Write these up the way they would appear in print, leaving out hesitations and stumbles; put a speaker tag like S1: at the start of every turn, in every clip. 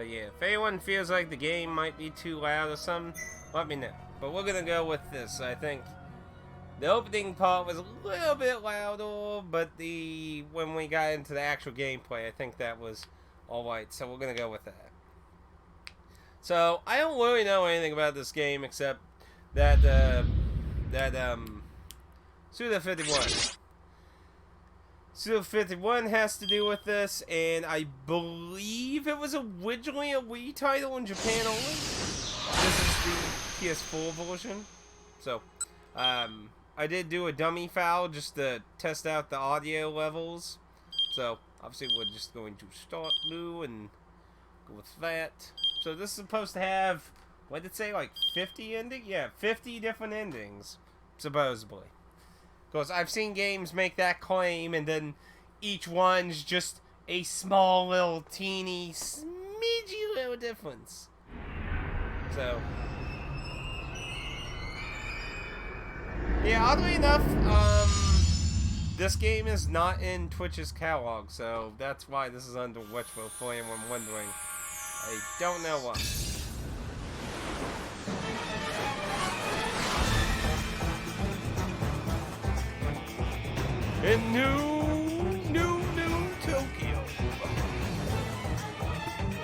S1: But yeah, if anyone feels like the game might be too loud or something, let me know. But we're gonna go with this. I think the opening part was a little bit louder, but when we got into the actual gameplay, I think that was alright. So we're gonna go with that. So I don't really know anything about this game except that Suda 51. Suda 51 has to do with this, and I believe it was originally a Wii title in Japan only. This is the PS4 version. So, I did do a dummy file just to test out the audio levels. So, obviously we're just going to start new and go with that. So this is supposed to have, what did it say, like 50 endings? Yeah, 50 different endings, supposedly. Because I've seen games make that claim, and then each one's just a small little teeny smidgy little difference. So, yeah, oddly enough, this game is not in Twitch's catalog, so that's why this is under Witchville, for anyone wondering. I don't know why. In new Tokyo.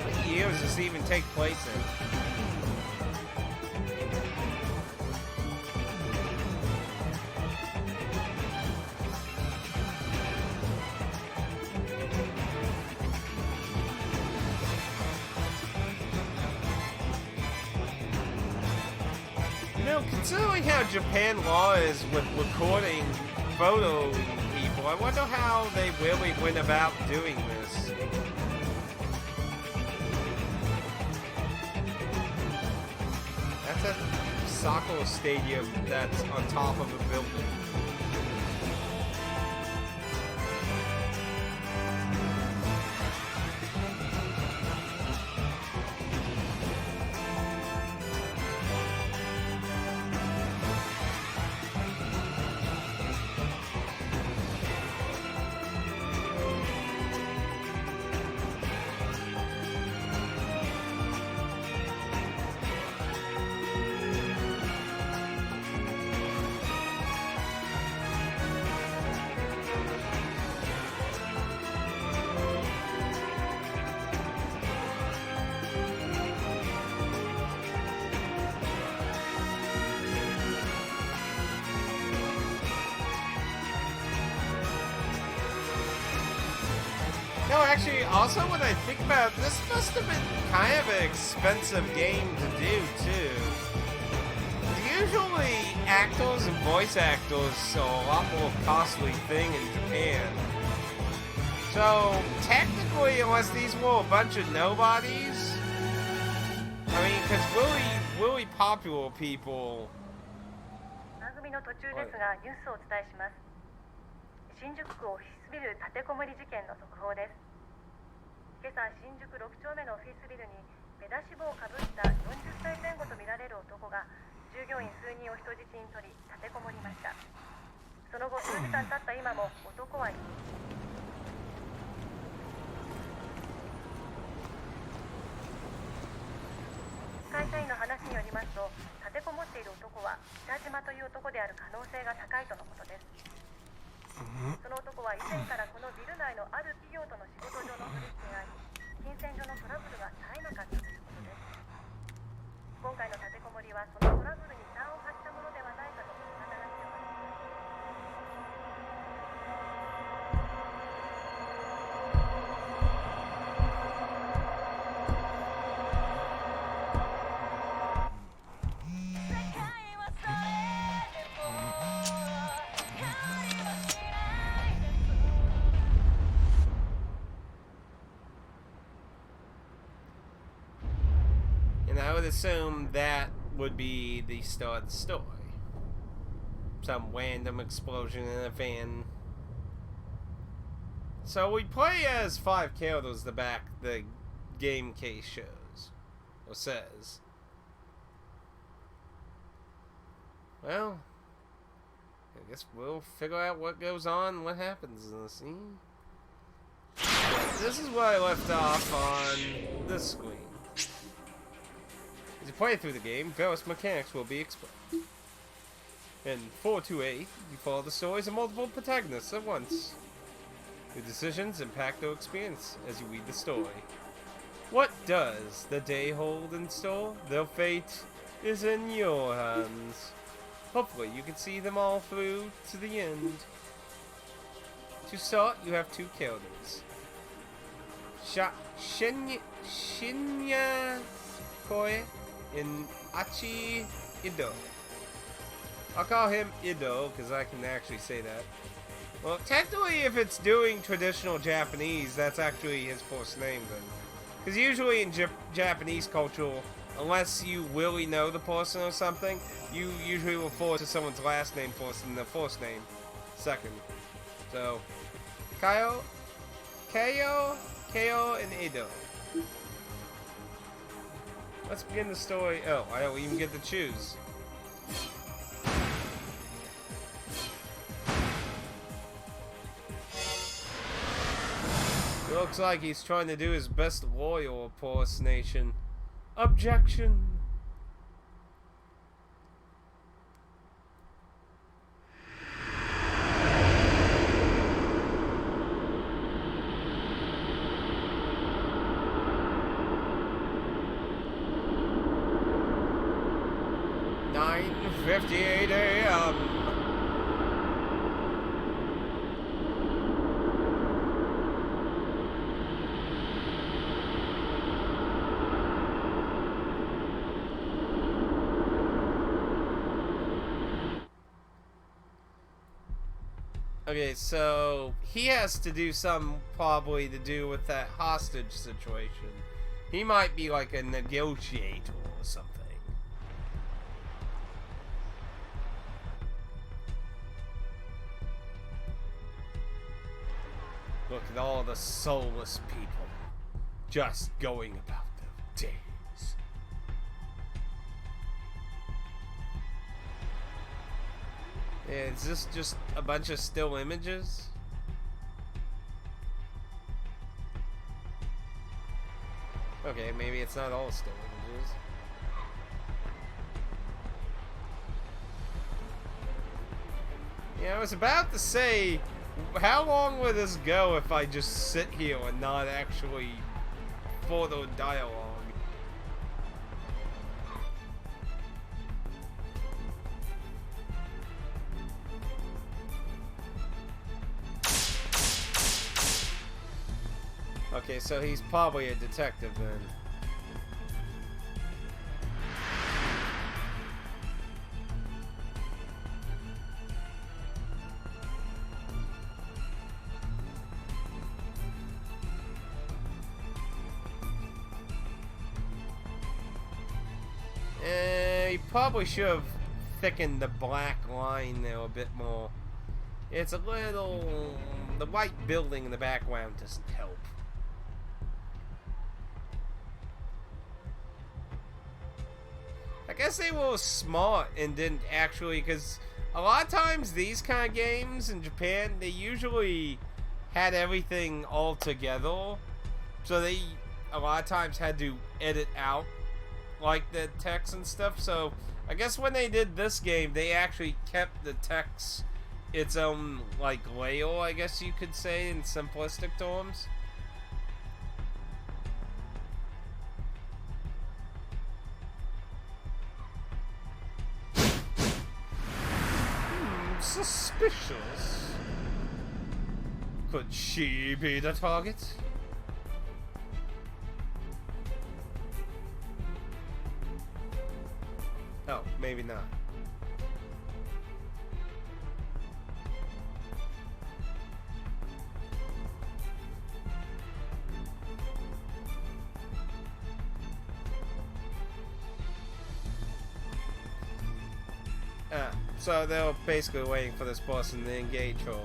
S1: What year does this even take place in? You know, considering how Japan law is with recording photo people, I wonder how they really went about doing this. That's a soccer stadium that's on top of a building. No, actually, also when I think about it, this must have been kind of an expensive game to do, too. Usually, actors and voice actors are a lot more costly thing in Japan. So, technically, unless these were a bunch of nobodies, I mean, because really popular people...
S2: 番組の途中ですが、ニュースをお伝えします。新宿区オフィスビル立てこもり事件の速報です。今朝、新宿6丁目のオフィスビルに目出し帽をかぶった40歳前後とみられる男が従業員数人を人質に取り立てこもりました。その後、数時間経った今も男は会社員の話によりますと、立てこもっている男は北島という男である可能性が高いとのことです。その男は以前からこのビル内のある企業との仕事上の取引があり、金銭上のトラブルが絶えなかったということです。今回の立てこもりはそのトラブルに端を発したものではないかと見方が強まっています。
S1: And I would assume that would be the start of the story. Some random explosion in a van. So we play as 5 characters, the game case shows. Or says. Well, I guess we'll figure out what goes on, what happens in the scene. This is where I left off on this screen. As you play through the game, various mechanics will be explained. In 428, you follow the stories of multiple protagonists at once. Your decisions impact their experience as you read the story. What does the day hold in store? Their fate is in your hands. Hopefully, you can see them all through to the end. To start, you have two characters. Shinya Koi and Achi Ido. I'll call him Ido because I can actually say that. Well, technically, if it's doing traditional Japanese, that's actually his first name then. Because usually in Japanese culture, unless you really know the person or something, you usually refer to someone's last name first and their first name second. So, Kayo, and Ido. Let's begin the story. Oh, I don't even get to choose. It looks like he's trying to do his best loyal impersonation. Objection. .58 a.m. Okay, so he has to do something probably to do with that hostage situation. He might be like a negotiator or something. Look at all the soulless people just going about their days. Yeah, is this just a bunch of still images? Okay, maybe it's not all still images. Yeah, I was about to say, how long will this go if I just sit here and not actually follow dialogue? Okay, so he's probably a detective then. He probably should have thickened the black line there a bit more. It's a little... The white building in the background doesn't help. I guess they were smart and didn't actually, because a lot of times these kind of games in Japan, they usually had everything all together. So they, a lot of times, had to edit out, like, the text and stuff. So I guess when they did this game, they actually kept the text its own, like, layer, I guess you could say, in simplistic terms. Suspicious. Could she be the target? Oh, maybe not. So they're basically waiting for this person to engage her.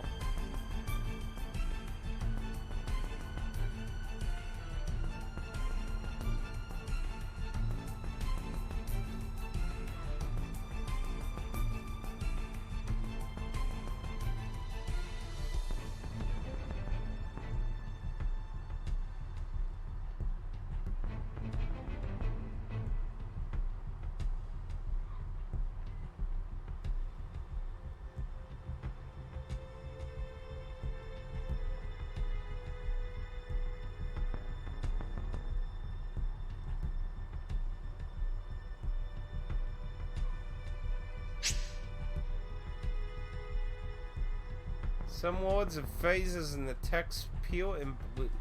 S1: Some words and phrases in the text appear in blue.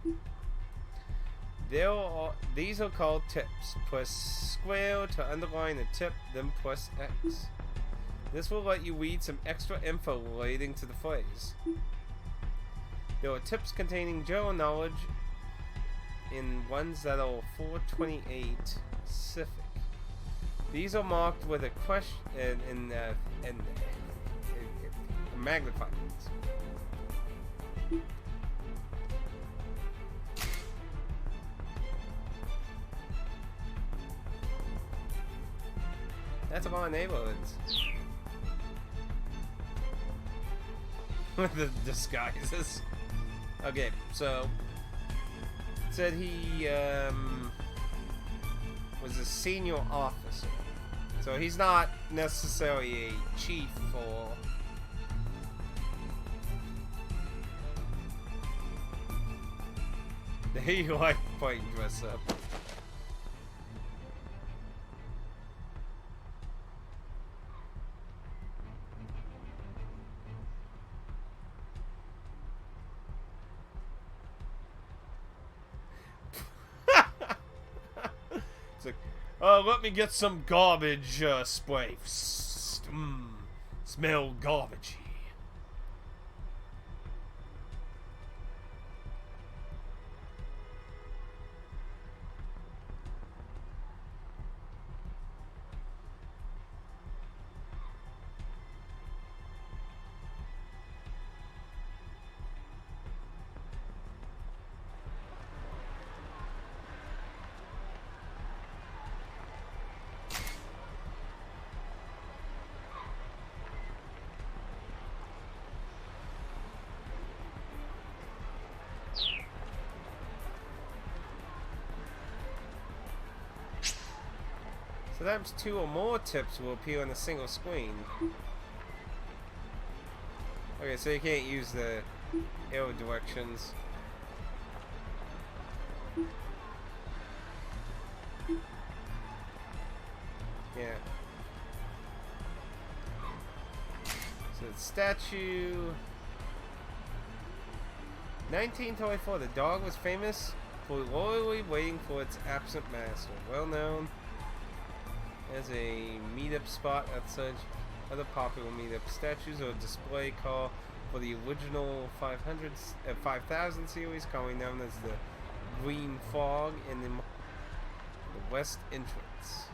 S1: These are called tips. Press square to underline a tip, then press X. This will let you read some extra info relating to the phrase. There are tips containing general knowledge in ones that are 428 specific. These are marked with a question and magnified ones. That's of our neighborhoods. With the disguises. Okay, so it said he was a senior officer. So he's not necessarily a chief or he like playing dress up. It's like, let me get some garbage spray. Smell garbagey. Sometimes two or more tips will appear on a single screen. Okay, so you can't use the arrow directions. Yeah. So the statue. 1924, the dog was famous for loyally waiting for its absent master. Well known as a meetup spot at such other popular meetup statues or display call for the original 5000 series, commonly known as the Green Fog in the west entrance.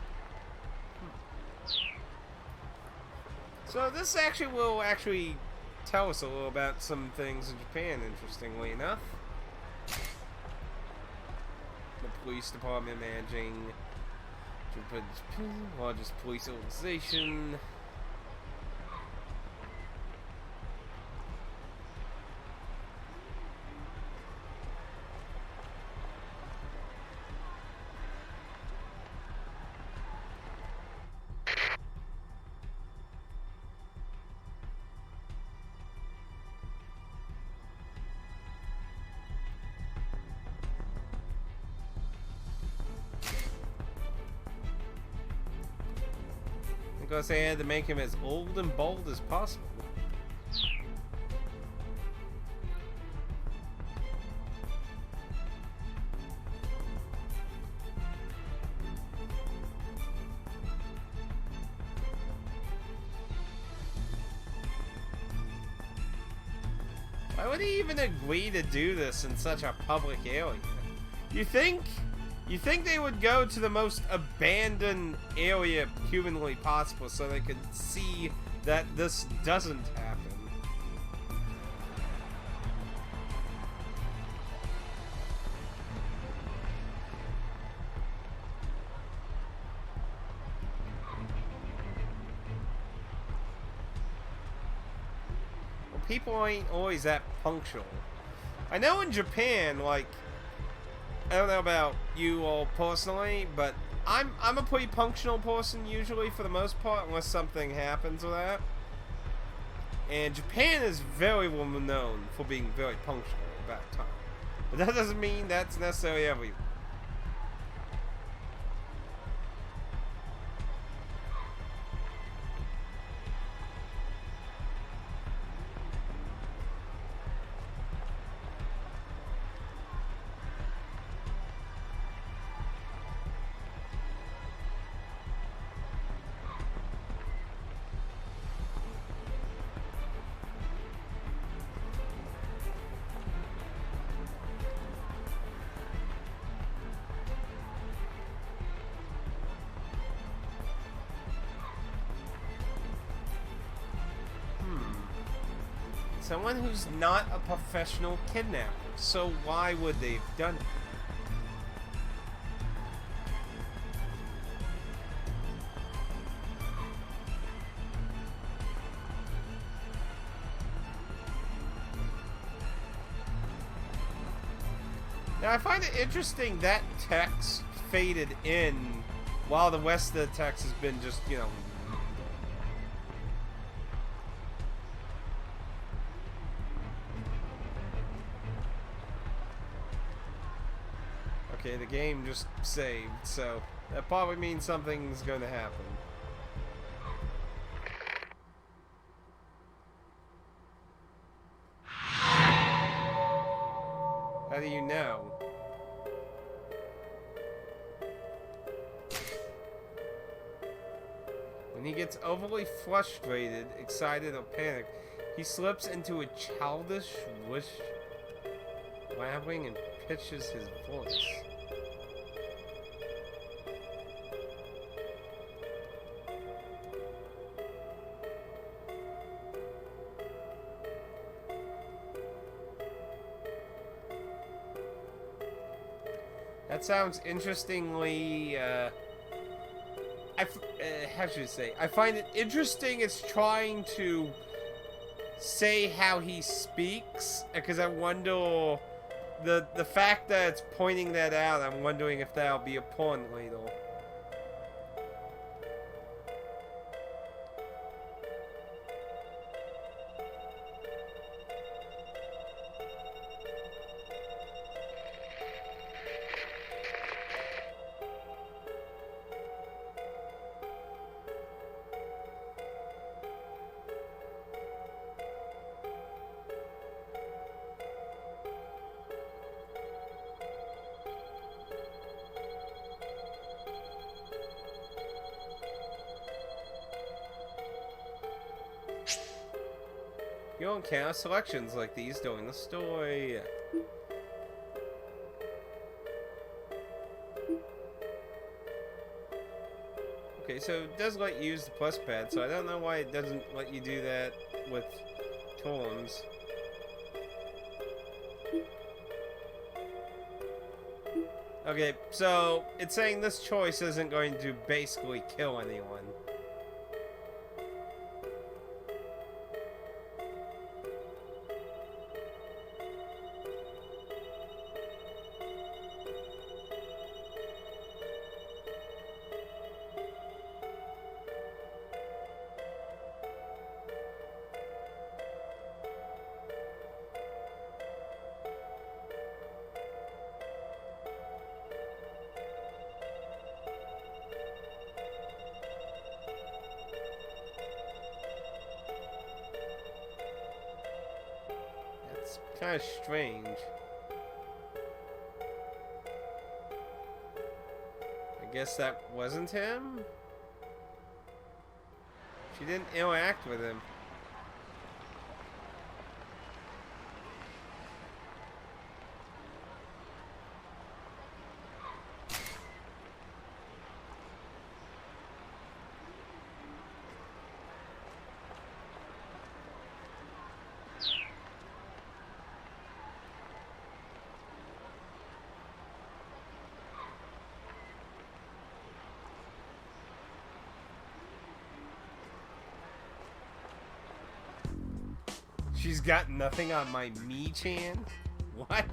S1: So this actually will tell us a little about some things in Japan, interestingly enough. The police department managing Japan's largest police organization. Because they had to make him as old and bold as possible. Why would he even agree to do this in such a public area? You think they would go to the most abandoned area humanly possible so they could see that this doesn't happen? Well, people ain't always that punctual. I know in Japan, like, I don't know about you all personally, but I'm a pretty punctual person usually for the most part, unless something happens with that. And Japan is very well known for being very punctual about time. But that doesn't mean that's necessarily everyone. Someone who's not a professional kidnapper. So why would they have done it? Now, I find it interesting that text faded in while the rest of the text has been just, you know... Okay, the game just saved, so that probably means something's going to happen. How do you know? When he gets overly frustrated, excited, or panicked, he slips into a childish wish, blabbering and pitches his voice. That sounds interestingly, how should I say? I find it interesting it's trying to say how he speaks, because I wonder, the fact that it's pointing that out, I'm wondering if that'll be important later. You don't count selections like these during the story. Okay, so it does let you use the plus pad, so I don't know why it doesn't let you do that with tomes. Okay, so it's saying this choice isn't going to basically kill anyone. Kind of strange. I guess that wasn't him? She didn't interact with him. She's got nothing on my Me-chan? What?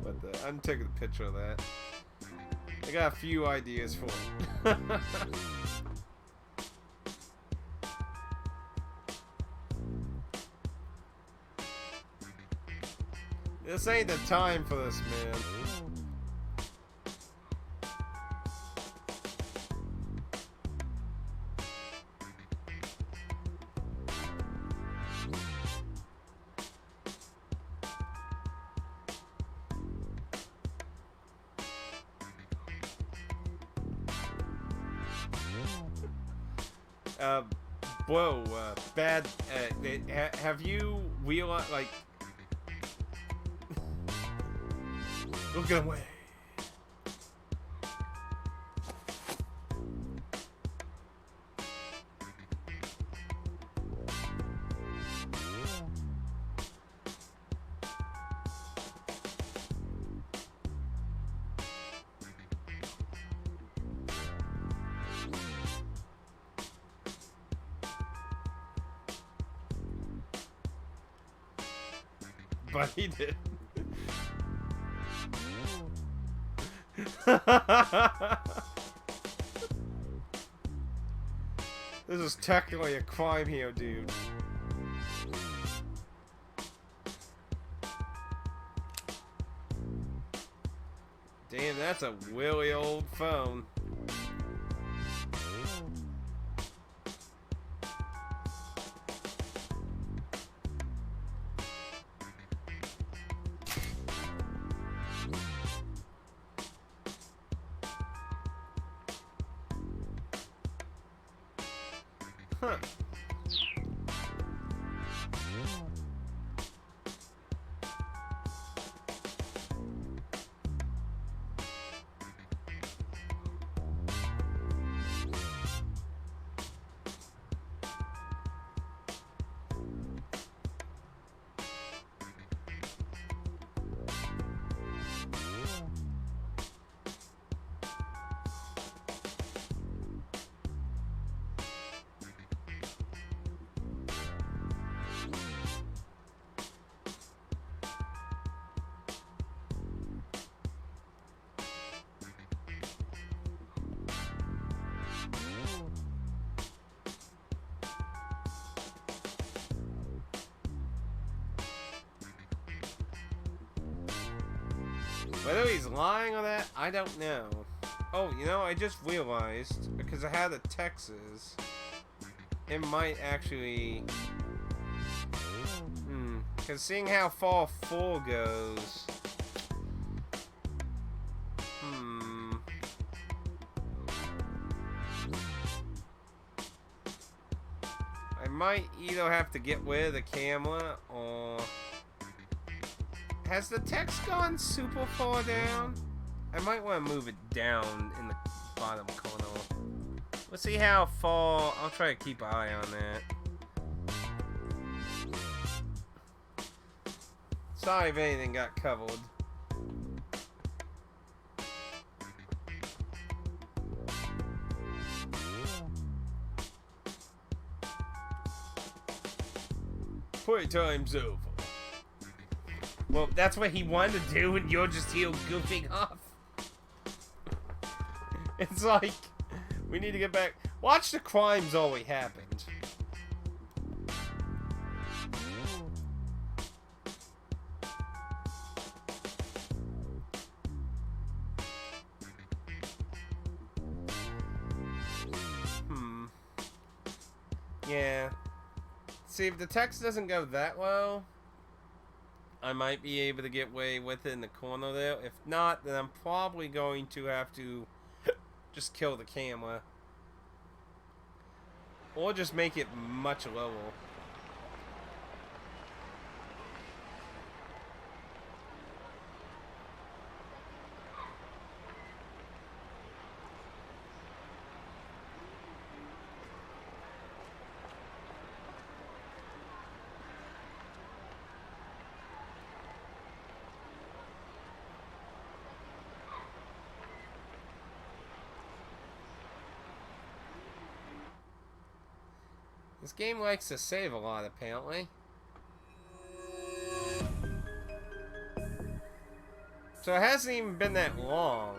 S1: What the? I'm taking a picture of that. I got a few ideas for it. This ain't the time for this, man. Whoa, bad, have you wheel like look at away. But he did. This is technically a crime here, dude. Damn, that's a really old phone. Huh. Whether he's lying on that, I don't know. Oh, you know, I just realized, because I had the Texas, it might actually... Because seeing how far 4 goes... I might either have to get rid of the camera, or... Has the text gone super far down? I might want to move it down in the bottom corner. Let's see how far... I'll try to keep an eye on that. Sorry if anything got covered. Playtime's over. Well, that's what he wanted to do, and you're just here goofing off. It's like, we need to get back. Watch the crimes already happened. Yeah. See, if the text doesn't go that low, I might be able to get away with it in the corner there. If not, then I'm probably going to have to just kill the camera. Or just make it much lower. This game likes to save a lot, apparently. So it hasn't even been that long.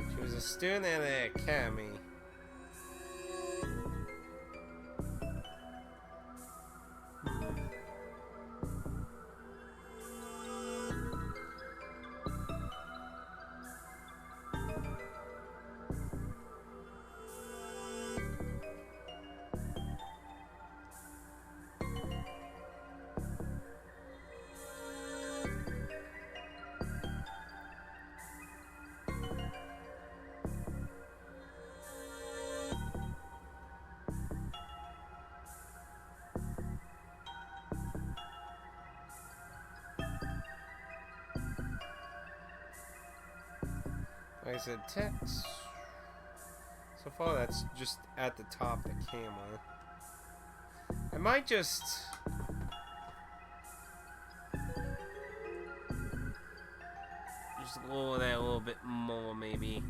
S1: She was a student at the academy. I said, text. So far, that's just at the top of the camera. I might just lower that a little bit more, maybe.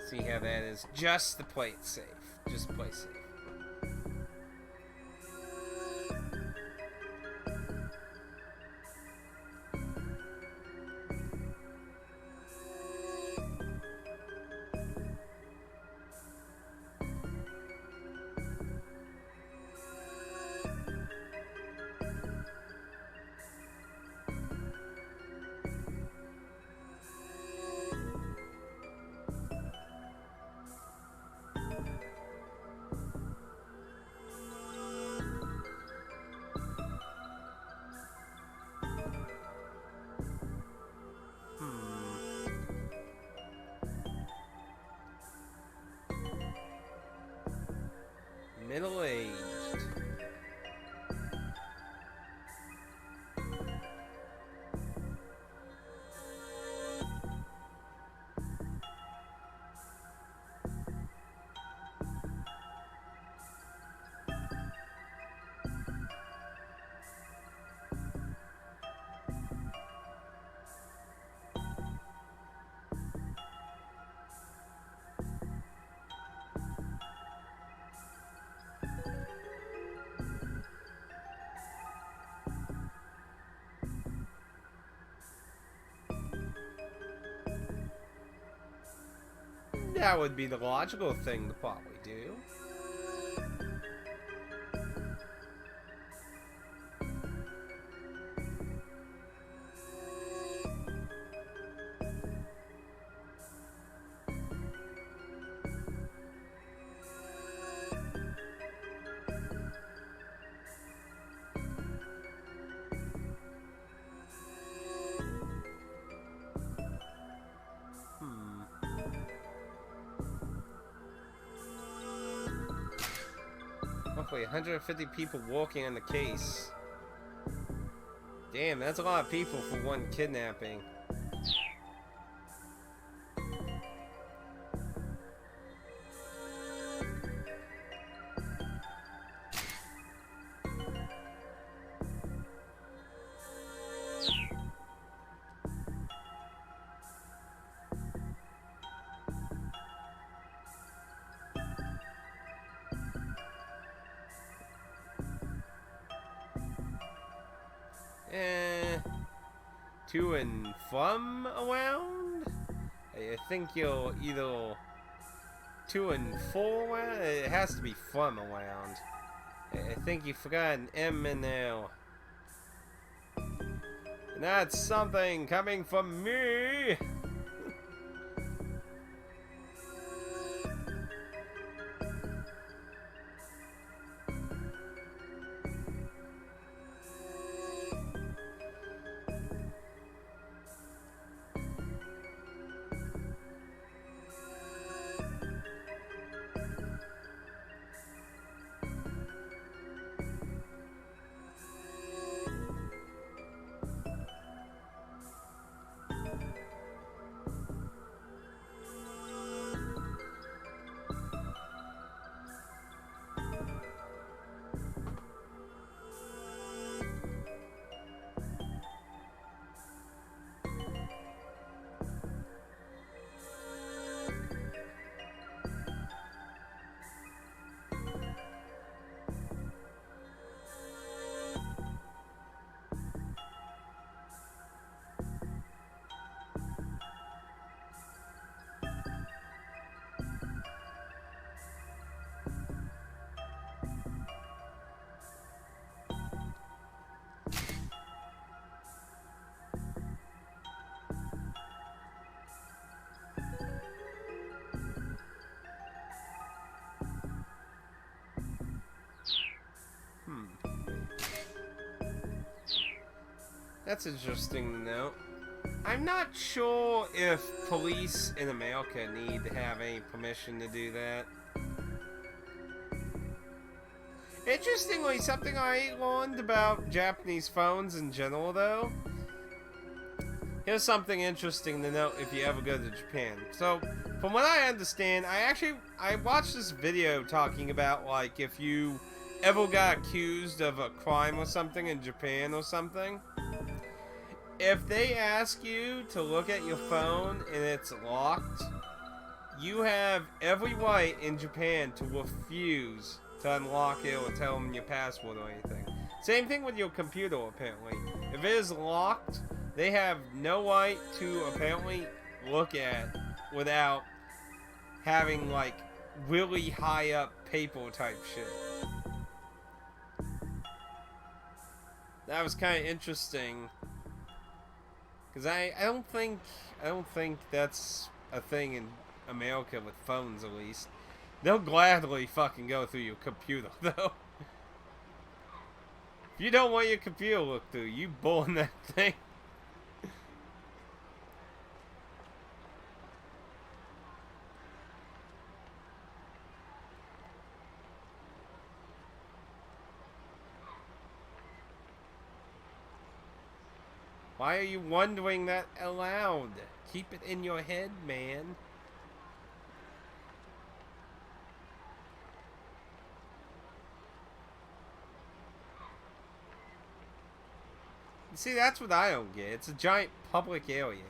S1: See how that is. Just to play it safe. Just play safe. Middle-aged. That would be the logical thing to probably do. Roughly 150 people working on the case. Damn, that's a lot of people for one kidnapping. To and from around? I think you're either to and for around? It has to be from around. I think you forgot an M in there. And that's something coming from me! That's interesting to know. I'm not sure if police in America need to have any permission to do that. Interestingly, something I learned about Japanese phones in general, though, here's something interesting to note if you ever go to Japan. So, from what I understand, I watched this video talking about, like, if you ever got accused of a crime or something in Japan or something, if they ask you to look at your phone and it's locked, you have every right in Japan to refuse to unlock it or tell them your password or anything. Same thing with your computer, apparently. If it is locked, they have no right to apparently look at without having, like, really high up paper type shit. That was kind of interesting, because I don't think that's a thing in America with phones, at least. They'll gladly fucking go through your computer, though. If you don't want your computer looked through, you burn that thing. Why are you wondering that aloud? Keep it in your head, man. See, that's what I don't get. It's a giant public area.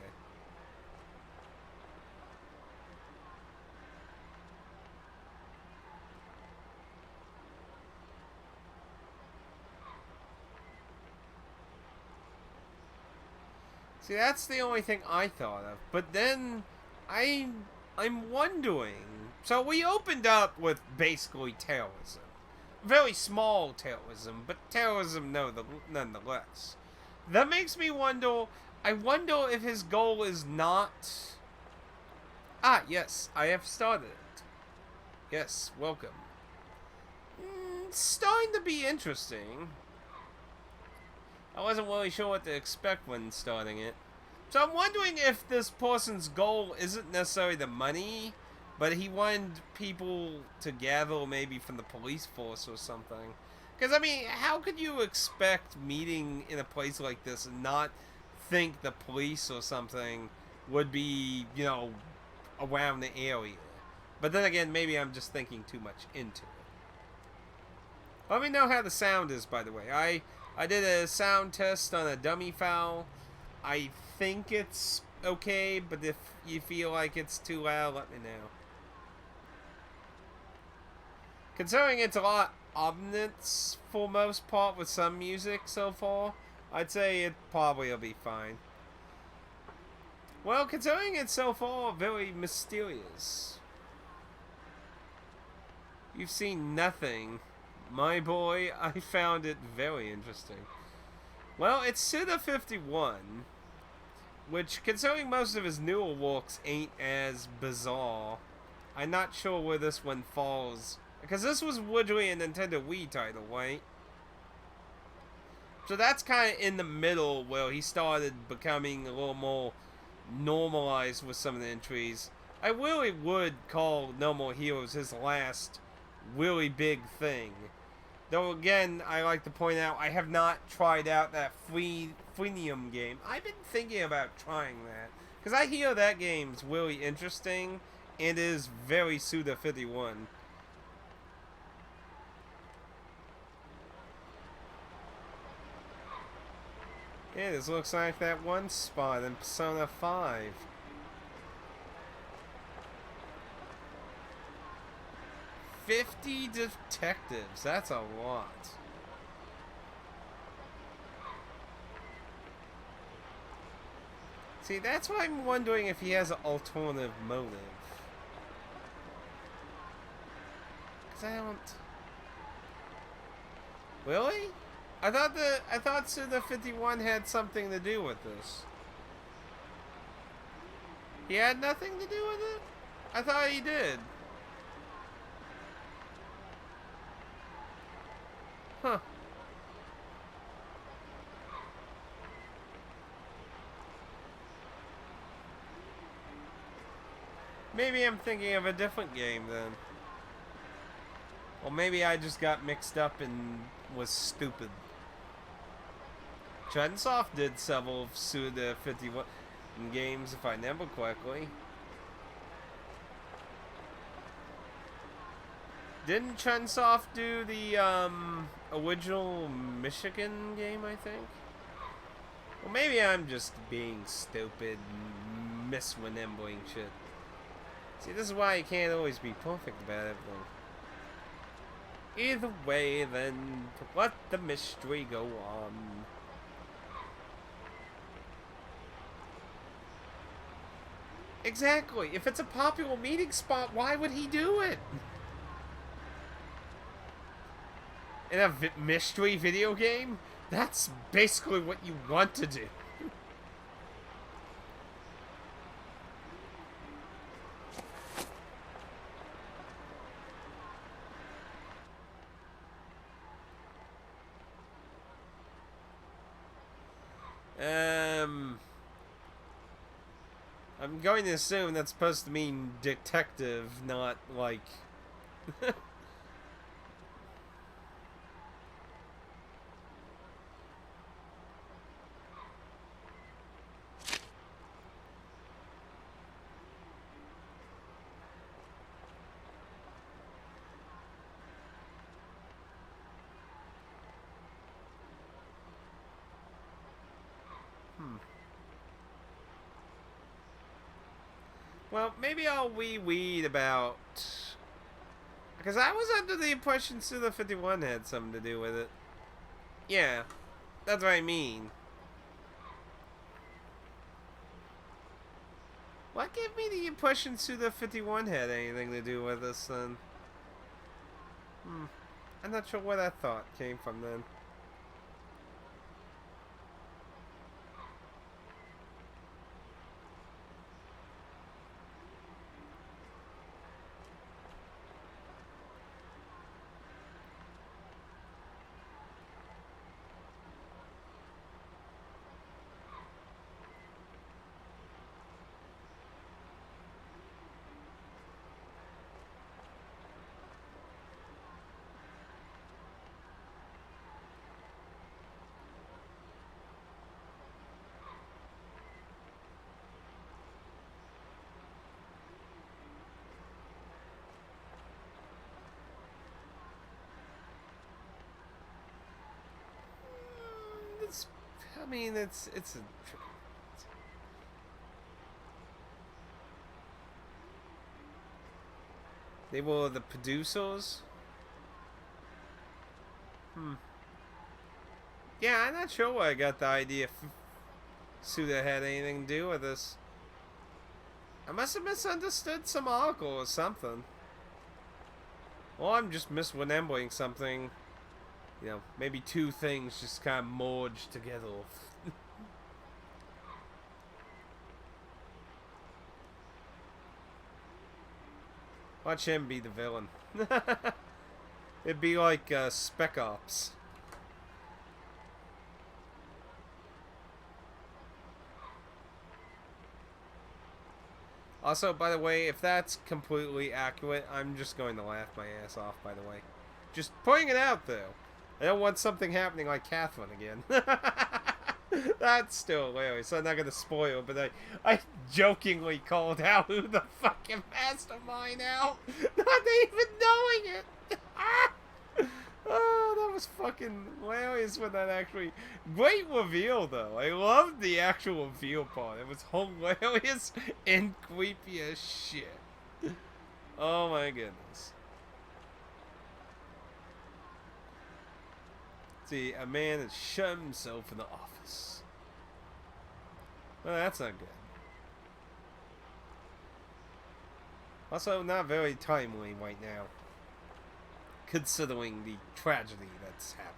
S1: See, that's the only thing I thought of. But then, I'm wondering. So we opened up with basically terrorism. Very small terrorism, but terrorism nonetheless. That makes me wonder, I wonder if his goal is not... Ah, yes, I have started it. Yes, welcome. It's starting to be interesting. I wasn't really sure what to expect when starting it. So I'm wondering if this person's goal isn't necessarily the money, but he wanted people to gather maybe from the police force or something. Because, I mean, how could you expect meeting in a place like this and not think the police or something would be, you know, around the area? But then again, maybe I'm just thinking too much into it. Let me know how the sound is, by the way. I did a sound test on a dummy file. I think it's okay, but if you feel like it's too loud, let me know. Considering it's a lot ominous for most part with some music so far, I'd say it probably will be fine. Well, considering it's so far very mysterious. You've seen nothing. My boy, I found it very interesting. Well, it's Suda 51, which, considering most of his newer works ain't as bizarre, I'm not sure where this one falls. Because this was originally a Nintendo Wii title, right? So that's kind of in the middle where he started becoming a little more normalized with some of the entries. I really would call No More Heroes his last really big thing. Though again, I like to point out, I have not tried out that freemium game. I've been thinking about trying that. Because I hear that game's really interesting, and is very Suda 51. Yeah, this looks like that one spot in Persona 5. $50 detectives, that's a lot. See, that's why I'm wondering if he has an alternative motive. Because I don't... Really? I thought Suda 51 had something to do with this. He had nothing to do with it? I thought he did. Huh. Maybe I'm thinking of a different game then. Or maybe I just got mixed up and was stupid. Chunsoft did several of Suda 51. fighting games, if I remember correctly. Didn't Chunsoft do the original Michigan game, I think? Well, maybe I'm just being stupid and misremembering shit. See, this is why you can't always be perfect about everything. Either way, then, let the mystery go on. Exactly. If it's a popular meeting spot, why would he do it? In a mystery video game? That's basically what you want to do. I'm going to assume that's supposed to mean detective, not like... Well, maybe I'll read about... Because I was under the impression Suda 51 had something to do with it. Yeah, that's what I mean. What gave me the impression Suda 51 had anything to do with this then? I'm not sure where that thought came from then. I mean, it's a... They were the producers? Yeah, I'm not sure where I got the idea if Suda had anything to do with this. I must have misunderstood some article or something. Or I'm just misremembering something. You know, maybe two things just kind of merged together. Watch him be the villain. It'd be like Spec Ops. Also, by the way, if that's completely accurate, I'm just going to laugh my ass off, by the way. Just pointing it out, though. I don't want something happening like Catherine again. That's still hilarious. I'm not going to spoil, but I jokingly called out who the fucking mastermind out. Not even knowing it. Oh, that was fucking hilarious when that actually... Great reveal, though. I loved the actual reveal part. It was hilarious and creepy as shit. Oh my goodness. See, a man has shut himself in the office. Well, that's not good. Also, not very timely right now, considering the tragedy that's happened.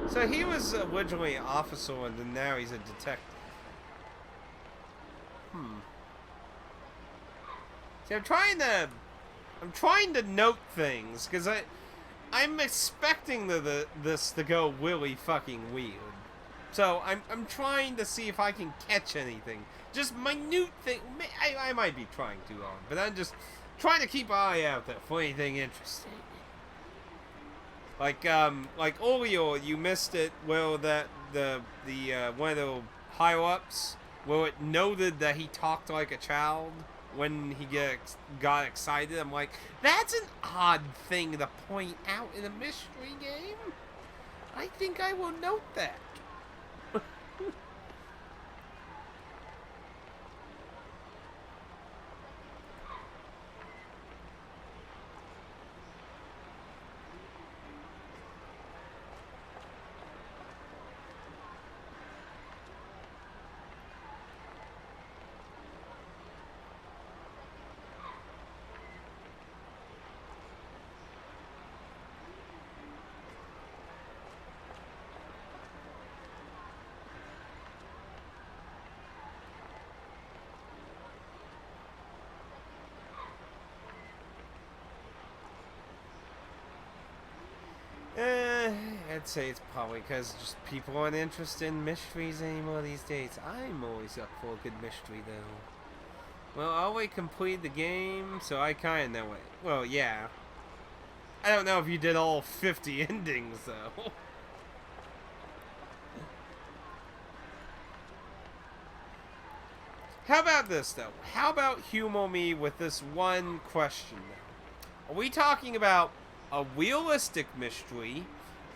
S1: So he was originally an officer, and then now he's a detective. See, I'm trying to I'm trying to note things, because I'm expecting this to go really fucking weird. So I'm trying to see if I can catch anything. Just minute thing. I might be trying too long, but I'm just trying to keep an eye out there for anything interesting. Like earlier, you missed it. Well, that the one of the higher ups, well, it noted that he talked like a child when he got excited. I'm like, that's an odd thing to point out in a mystery game. I think I will note that. I'd say it's probably because just people aren't interested in mysteries anymore these days. I'm always up for a good mystery, though. Well, I already completed the game, so I kind of know it. Well, yeah. I don't know if you did all 50 endings, though. How about this, though? How about humor me with this one question, though? Are we talking about a realistic mystery,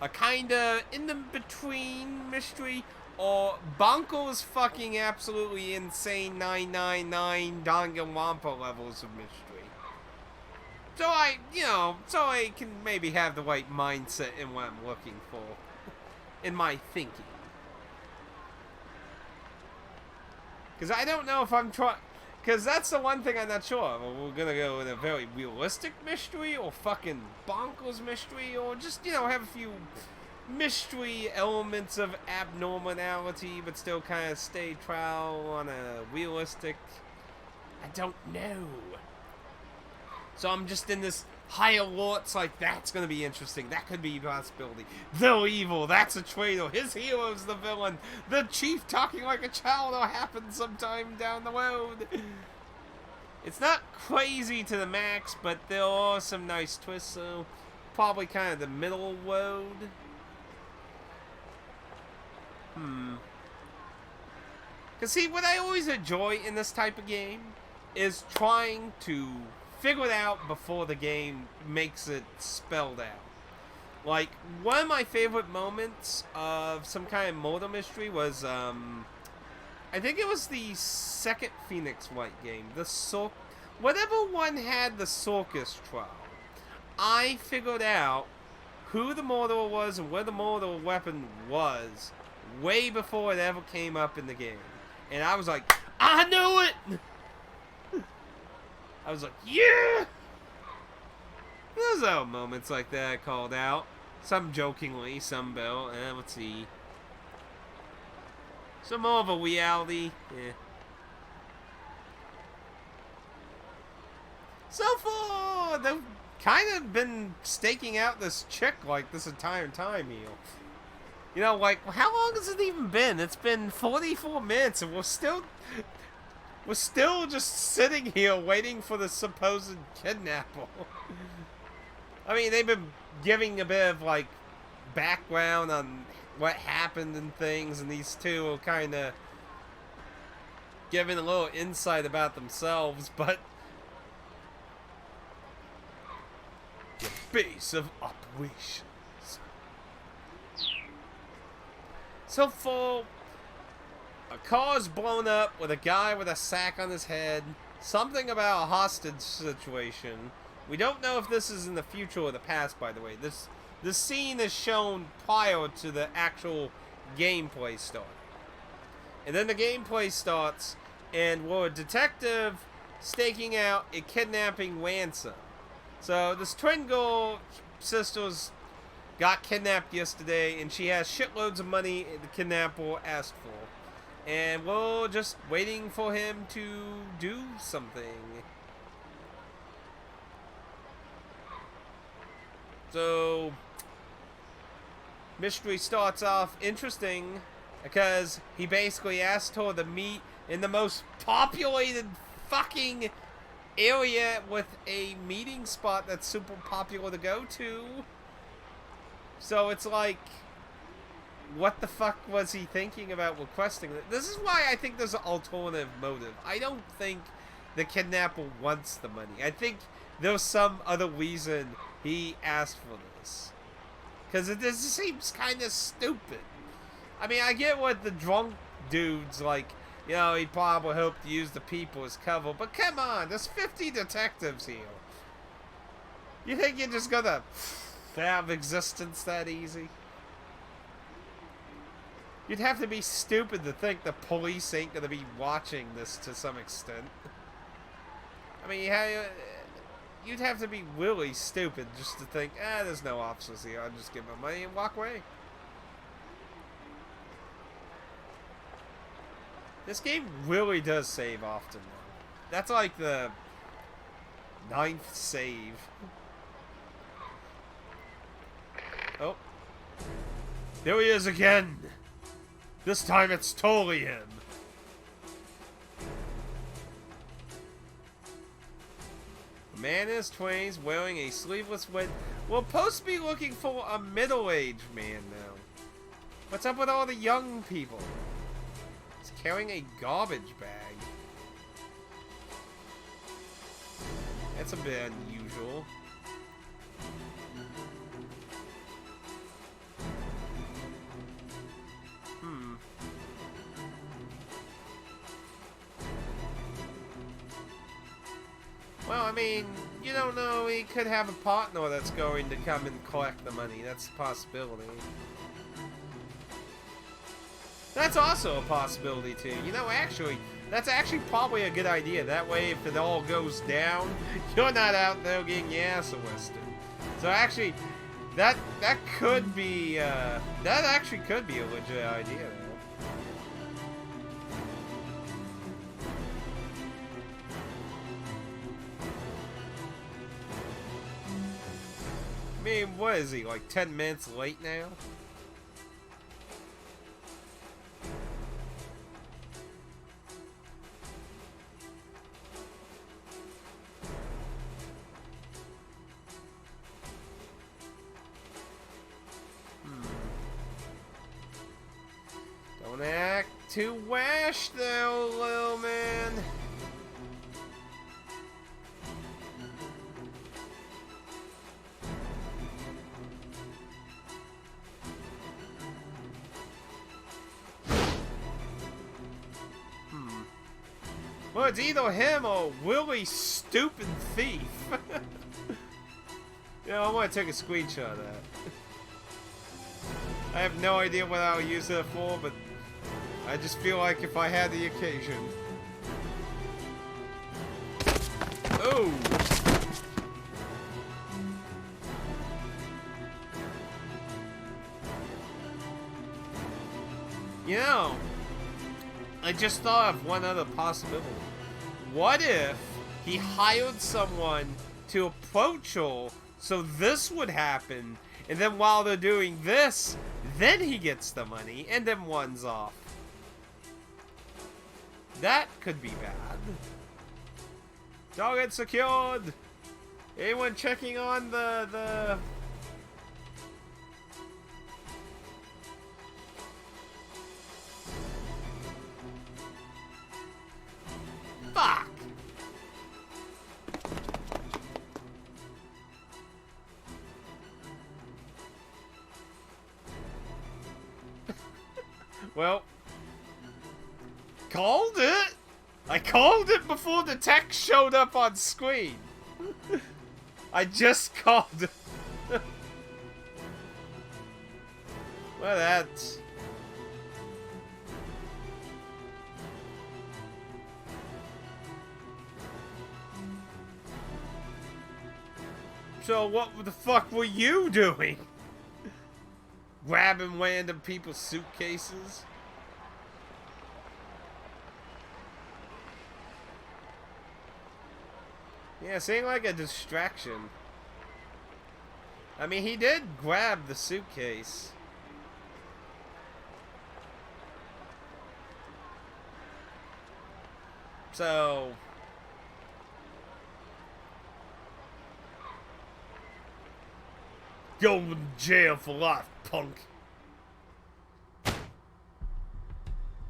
S1: a kinda in-between mystery, or bonkers fucking absolutely insane 999 Danganronpa levels of mystery? So I can maybe have the right mindset in what I'm looking for, in my thinking. Because I don't know if I'm trying... Because that's the one thing I'm not sure of. We're going to go in a very realistic mystery, or fucking bonkers mystery, or just, have a few mystery elements of abnormality, but still kind of stay trial on a realistic... I don't know. So I'm just in this high alert, like, that's going to be interesting. That could be a possibility. They're evil. That's a traitor. His hero's the villain. The chief talking like a child will happen sometime down the road. It's not crazy to the max, but there are some nice twists, so probably kind of the middle road. Because, see, what I always enjoy in this type of game is trying to figure it out before the game makes it spelled out. Like, one of my favorite moments of some kind of murder mystery was, I think it was the second Phoenix Wright game. Whatever one had the circus trial. I figured out who the murderer was and where the murder weapon was way before it ever came up in the game. And I was like, I knew it! I was like, yeah! There's moments like that I called out. Some jokingly, some Bill. Let's see. Some more of a reality. Yeah. So far, they've kind of been staking out this chick like this entire time here. Like, how long has it even been? It's been 44 minutes and we're still just sitting here waiting for the supposed kidnapper. I mean, they've been giving a bit of, like, background on what happened and things, and these two are kind of giving a little insight about themselves, but the base of operations. So far, a car's blown up with a guy with a sack on his head. Something about a hostage situation. We don't know if this is in the future or the past, by the way. This scene is shown prior to the actual gameplay start. And then the gameplay starts, and we're a detective staking out a kidnapping ransom. So this twin girl sisters got kidnapped yesterday, and she has shitloads of money the kidnapper asked for. And we're just waiting for him to do something. So, mystery starts off interesting because he basically asked her to meet in the most populated fucking area with a meeting spot that's super popular to go to. So it's like, what the fuck was he thinking about requesting it? This is why I think there's an alternative motive. I don't think the kidnapper wants the money. I think there's some other reason he asked for this. Because it just seems kind of stupid. I mean, I get what the drunk dude's like, you know, he probably hoped to use the people as cover, but come on, there's 50 detectives here. You think you're just gonna have existence that easy? You'd have to be stupid to think the police ain't gonna be watching this to some extent. I mean, you'd have to be really stupid just to think, there's no officers here, I'll just give my money and walk away. This game really does save often, though. That's like the 9th save. Oh. There he is again! This time it's totally him. A man in his 20s wearing a sleeveless wig. We're supposed to be looking for a middle-aged man now. What's up with all the young people? He's carrying a garbage bag. That's a bit unusual. Well, I mean, you don't know, he could have a partner that's going to come and collect the money. That's a possibility. That's also a possibility, too. You know, actually, that's actually probably a good idea. That way, if it all goes down, you're not out there getting your ass arrested. So actually, that could be, that actually could be a legit idea, though. I mean, what is he, like 10 minutes late now? Don't act too rash though, little man. Well, it's either him or a really stupid thief. You know, I want to take a screenshot of that. I have no idea what I'll use that for, but I just feel like if I had the occasion. Oh! You know, I just thought of one other possibility. What if he hired someone to approach her so this would happen, and then while they're doing this, then he gets the money and then runs off? That could be bad. Target secured! Anyone checking on the... Fuck! Well, called it! I called it before the text showed up on screen. I just called it. Well, that's... So what the fuck were you doing? Grabbing random people's suitcases? Yeah, seemed like a distraction. I mean, he did grab the suitcase. So... Go to jail for life, punk.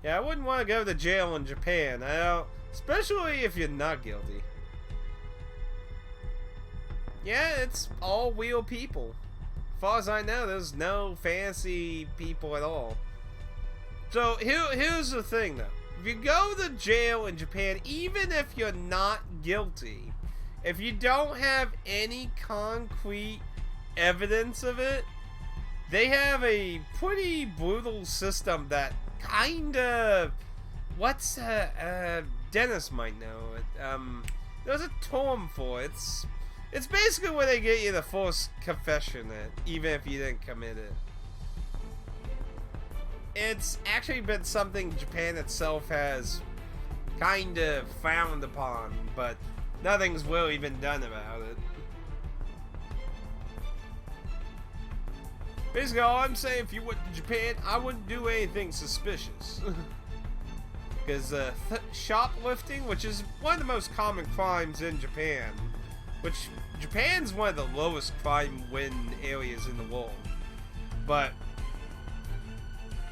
S1: Yeah, I wouldn't want to go to jail in Japan. I don't, especially if you're not guilty. Yeah, it's all real people. As far as I know, there's no fancy people at all. So here's the thing, though. If you go to jail in Japan, even if you're not guilty, if you don't have any concrete evidence of it, they have a pretty brutal system that kind of... What's... Dennis might know it. There's a term for it. It's basically where they get you to force confession it, even if you didn't commit it. It's actually been something Japan itself has kind of frowned upon, but nothing's really been done about it. Basically, all I'm saying, if you went to Japan, I wouldn't do anything suspicious. Because shoplifting, which is one of the most common crimes in Japan, which Japan's one of the lowest crime win areas in the world. But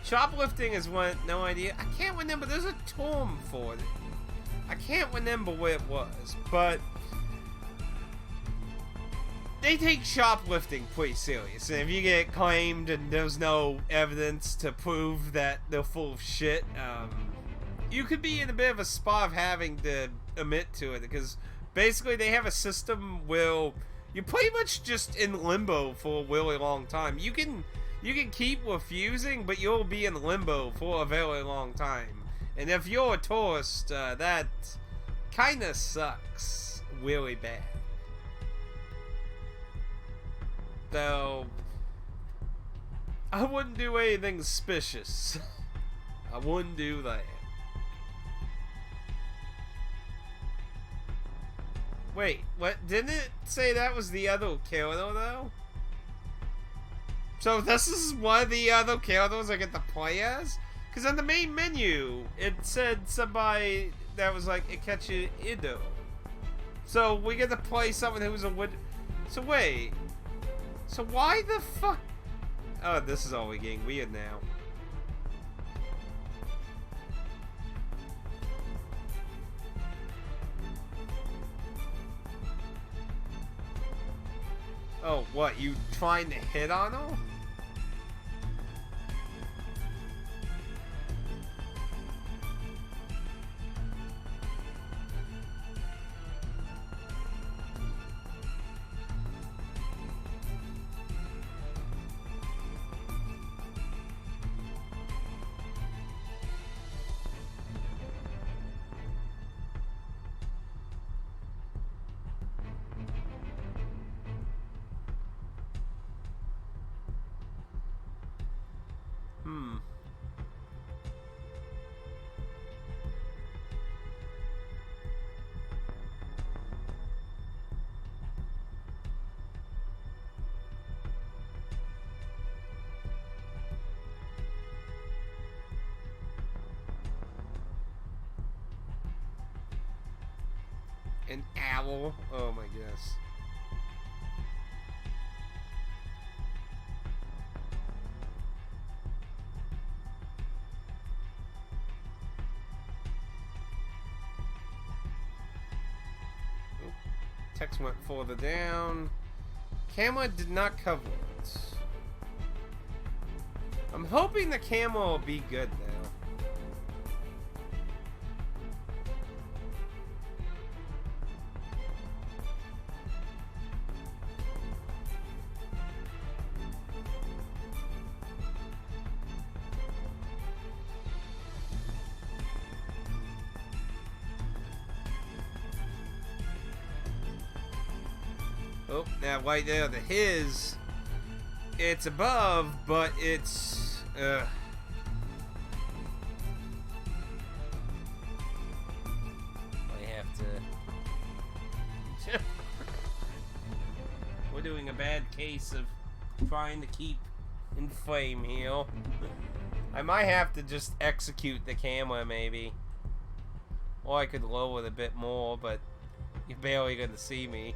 S1: shoplifting is one, no idea. I can't remember, there's a term for it. I can't remember where it was, but they take shoplifting pretty serious. And if you get claimed and there's no evidence to prove that they're full of shit, you could be in a bit of a spot of having to admit to it, because basically they have a system where you're pretty much just in limbo for a really long time. You can keep refusing, but you'll be in limbo for a very long time. And if you're a tourist, that kinda sucks really bad. So I wouldn't do anything suspicious. I wouldn't do that. Wait, what? Didn't it say that was the other killer though? So this is one of the other characters I get to play as? Because on the main menu, it said somebody that was like Ikechi Ido. So we get to play someone who's a wood. So wait. So why the fuck? Oh, this is already getting weird now. Oh, what? You trying to hit on her? An owl? Oh my goodness. Text went further down. Camera did not cover it. I'm hoping the camera will be good now. Oh, now right there, the his, it's above, but it's, I have to, what doing a bad case of trying to keep in frame here. I might have to just execute the camera, maybe. Or I could lower it a bit more, but you're barely gonna see me.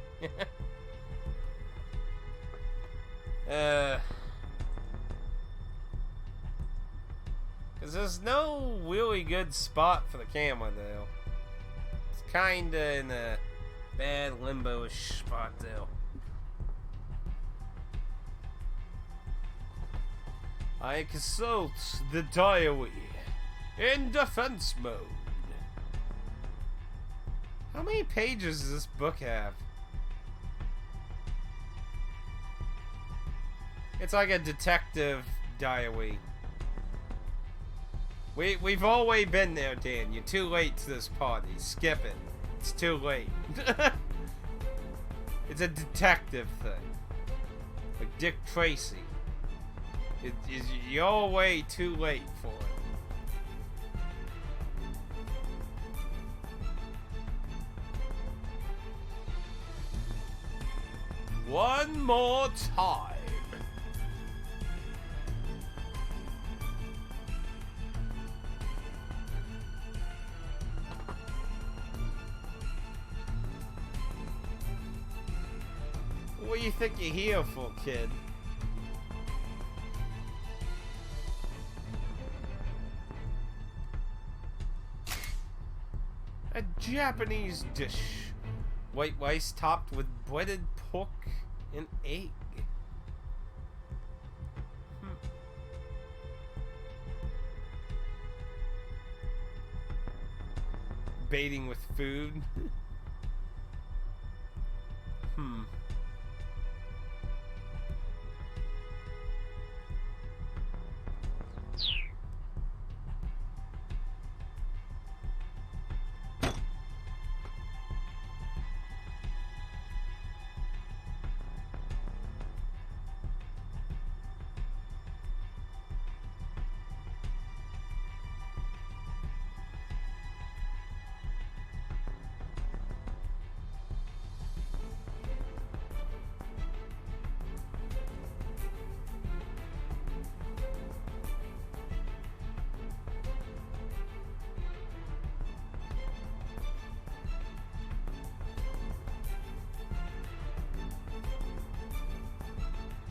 S1: Cause there's no really good spot for the camera, though. It's kinda in a bad limbo-ish spot, though. I consult the diary in defense mode. How many pages does this book have? It's like a detective diary. We've always been there, Dan. You're too late to this party. Skip it. It's too late. It's a detective thing. Like Dick Tracy. You're way too late for it. One more time. What do you think you're here for, kid? A Japanese dish. White rice topped with breaded pork and egg. Baiting with food.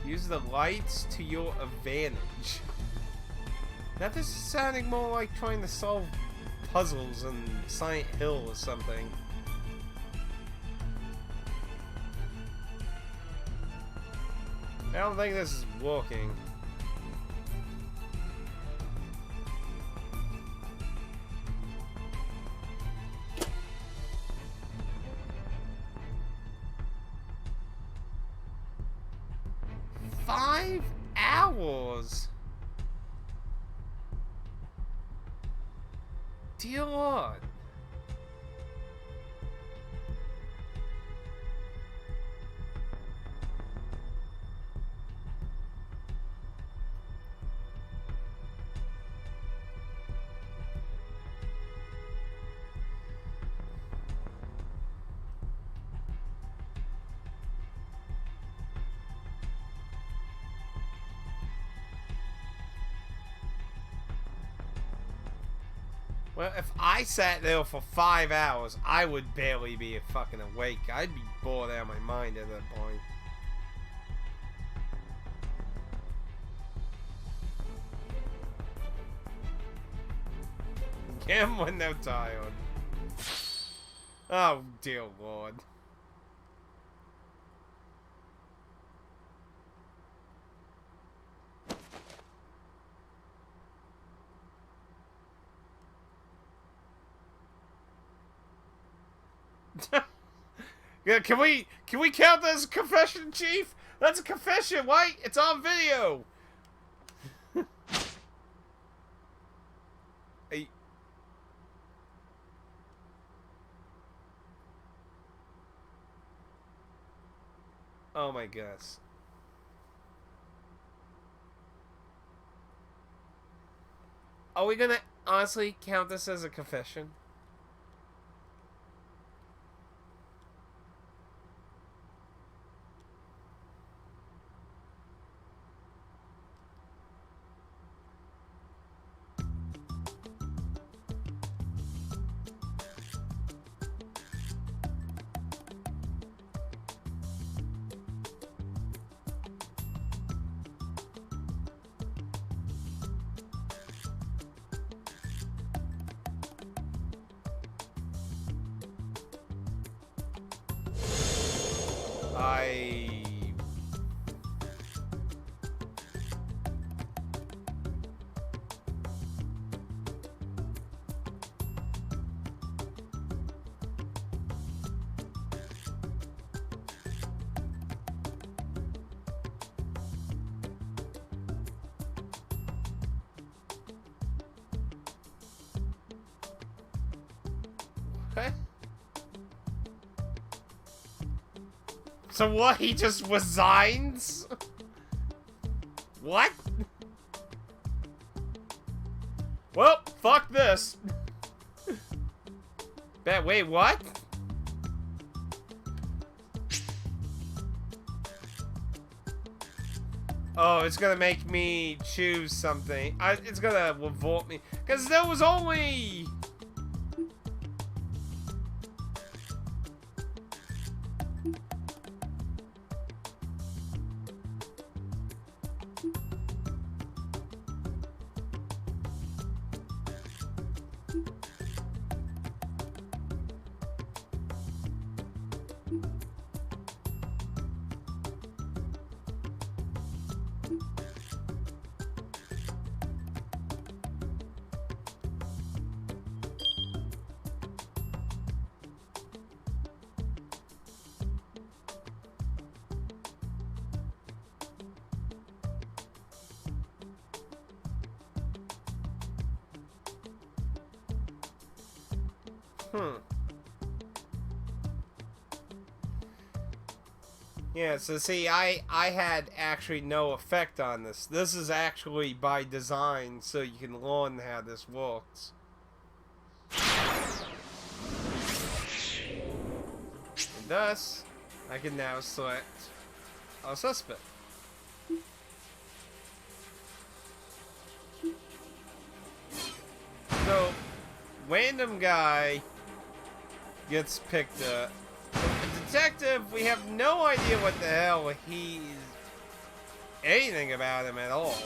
S1: Use the lights to your advantage. Now this is sounding more like trying to solve puzzles in Silent Hill or something. I don't think this is working. Dear Lord. Well, if I sat there for 5 hours, I would barely be fucking awake. I'd be bored out of my mind at that point. Again, when they're tired. Oh, dear Lord. Yeah, can we count that as a confession, Chief? That's a confession, right? It's on video. Hey. Oh my gosh. Are we gonna honestly count this as a confession? Okay. So what? He just resigns? What? Well, fuck this. Wait, what? Oh, it's gonna make me choose something. It's gonna revolt me. Because there was only... Yeah, so see, I had actually no effect on this. This is actually by design, so you can learn how this works. And thus, I can now select a suspect. So, random guy gets picked up. The detective, we have no idea what the hell anything about him at all.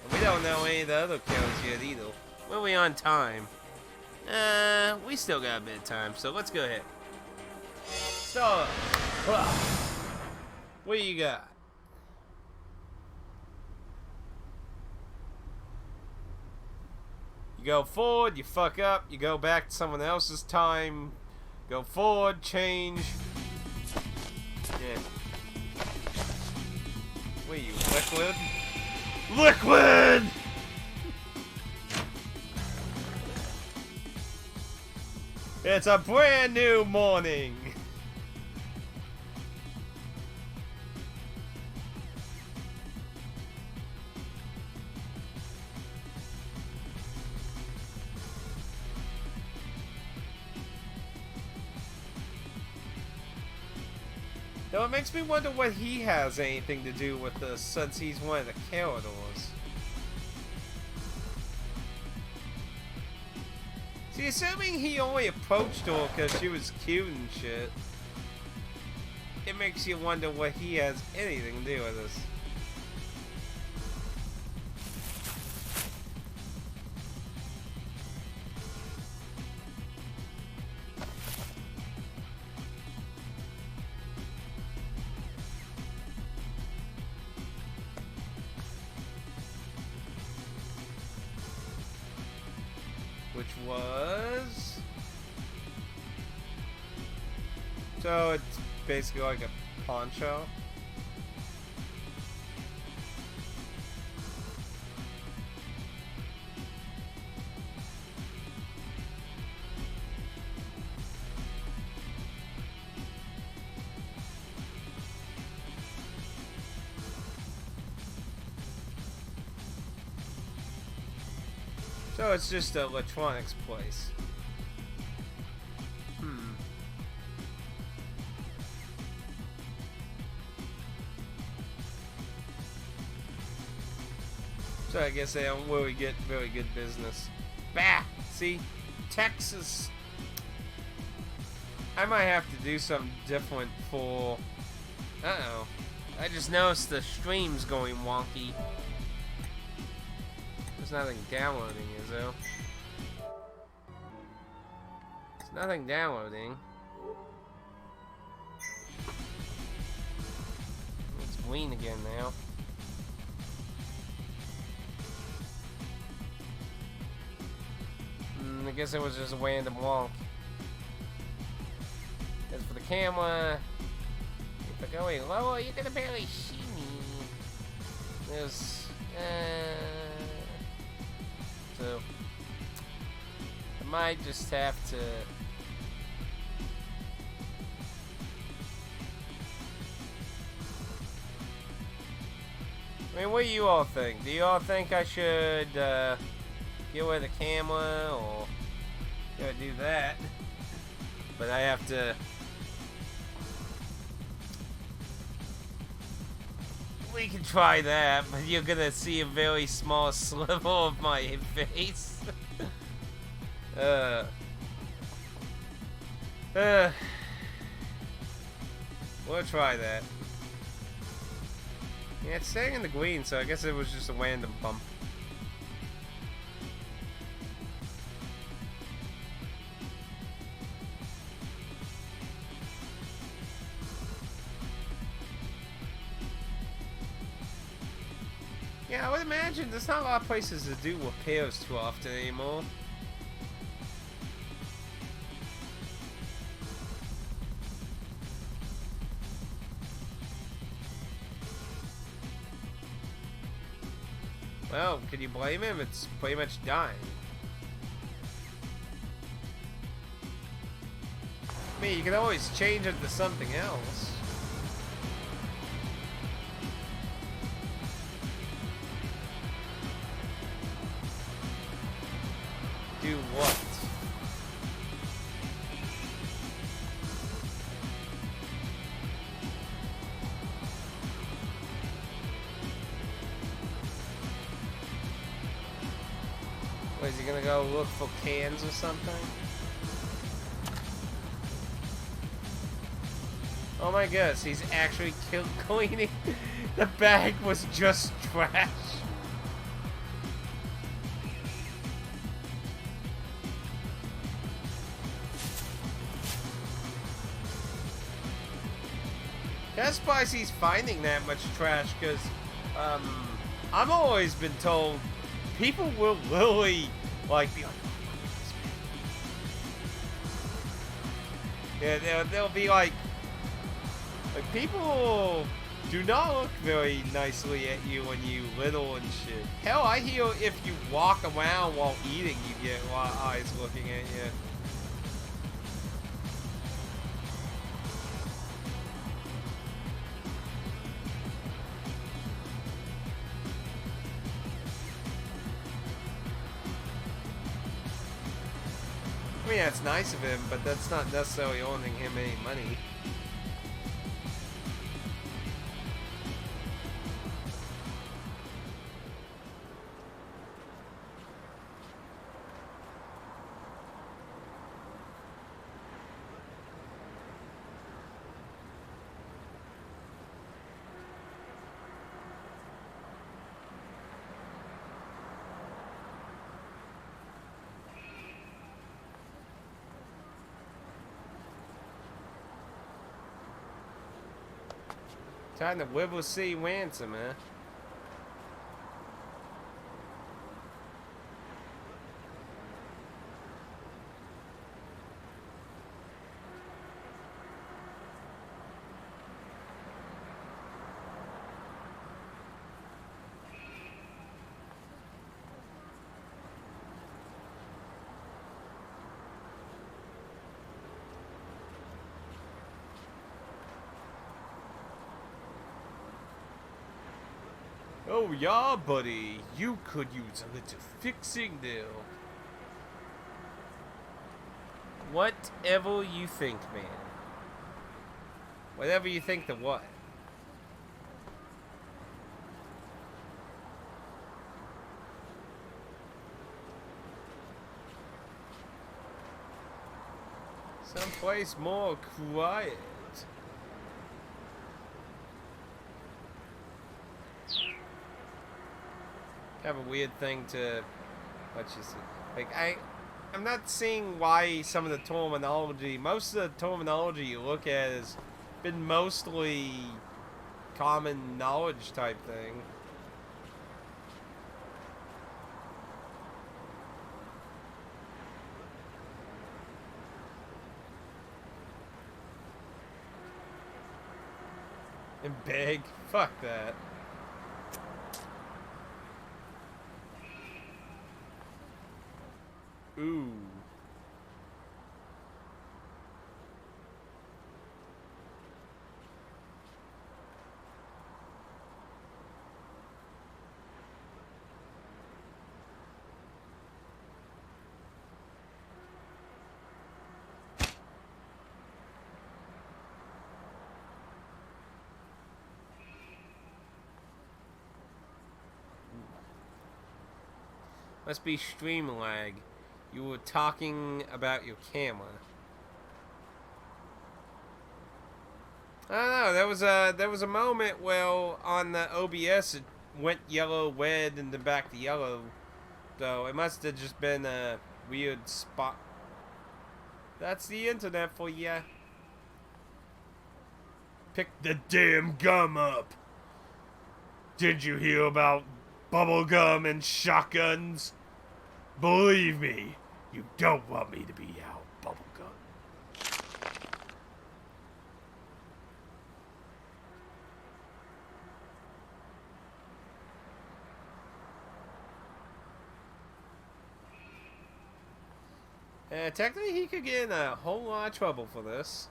S1: And we don't know any of the other kills yet either. When are we on time? We still got a bit of time, so let's go ahead. So, what do you got? You go forward, you fuck up, you go back to someone else's time, go forward, change. Yeah. What are you, liquid? Liquid! It's a brand new morning. Though it makes me wonder what he has anything to do with this, since he's one of the characters. See, assuming he only approached her because she was cute and shit, it makes you wonder what he has anything to do with this. Which was... So it's basically like a pawn shop. So it's just an electronics place. So I guess they don't really get very good business. Bah! See? Texas. I might have to do something different for... Uh-oh. I just noticed the stream's going wonky. There's nothing downloading, is there? There's nothing downloading. green again now. I guess it was just a random wonk. As for the camera, if I go any lower, you're gonna barely see me. There's, so I might just have to. I mean, what do you all think? Do you all think I should get away the camera, or gotta do that? But I have to. We can try that, but you're gonna see a very small sliver of my face. We'll try that. Yeah, it's staying in the green, so I guess it was just a random bump. Yeah, I would imagine there's not a lot of places to do repairs too often anymore. Well, can you blame him? It's pretty much dying. I mean, you can always change it to something else. Do what? What, is he gonna go look for cans or something? Oh my goodness, he's actually cleaning. The bag was just trash. I'm surprised he's finding that much trash, because I've always been told people will literally like be like, yeah, they'll be like people do not look very nicely at you when you little and shit. Hell, I hear if you walk around while eating, you get a lot of eyes looking at you. I mean, that's nice of him, but that's not necessarily owning him any money. Time to Wivel C ransom, man. Oh yeah, buddy. You could use a little fixing there. Whatever you think, man. Whatever you think the what? Someplace more quiet. Have a weird thing to what you see. Like I'm not seeing why some of the terminology, most of the terminology you look at has been mostly common knowledge type thing. And beg? Fuck that. Ooh. Must be stream lag. You were talking about your camera. I don't know. There was a moment where on the OBS it went yellow, red, and then back to yellow. So it must have just been a weird spot. That's the internet for ya. Pick the damn gum up. Did you hear about bubblegum and shotguns? Believe me, you don't want me to be out bubblegum. Technically, he could get in a whole lot of trouble for this.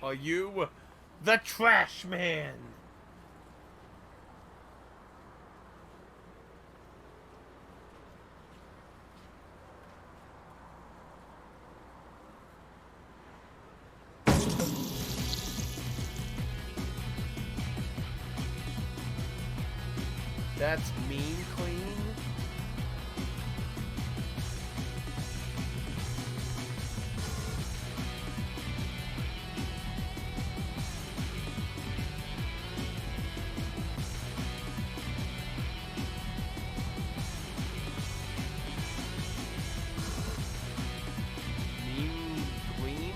S1: Are you the trash man? That's mean clean. Mean gleam.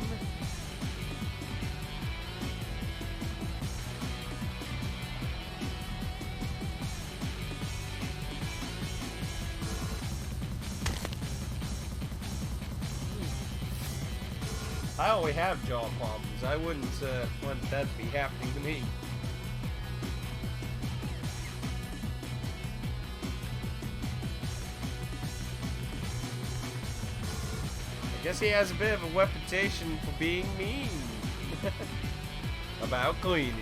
S1: I only have jaw problems. I wouldn't want that to be happening to me. I guess he has a bit of a reputation for being mean. About cleaning.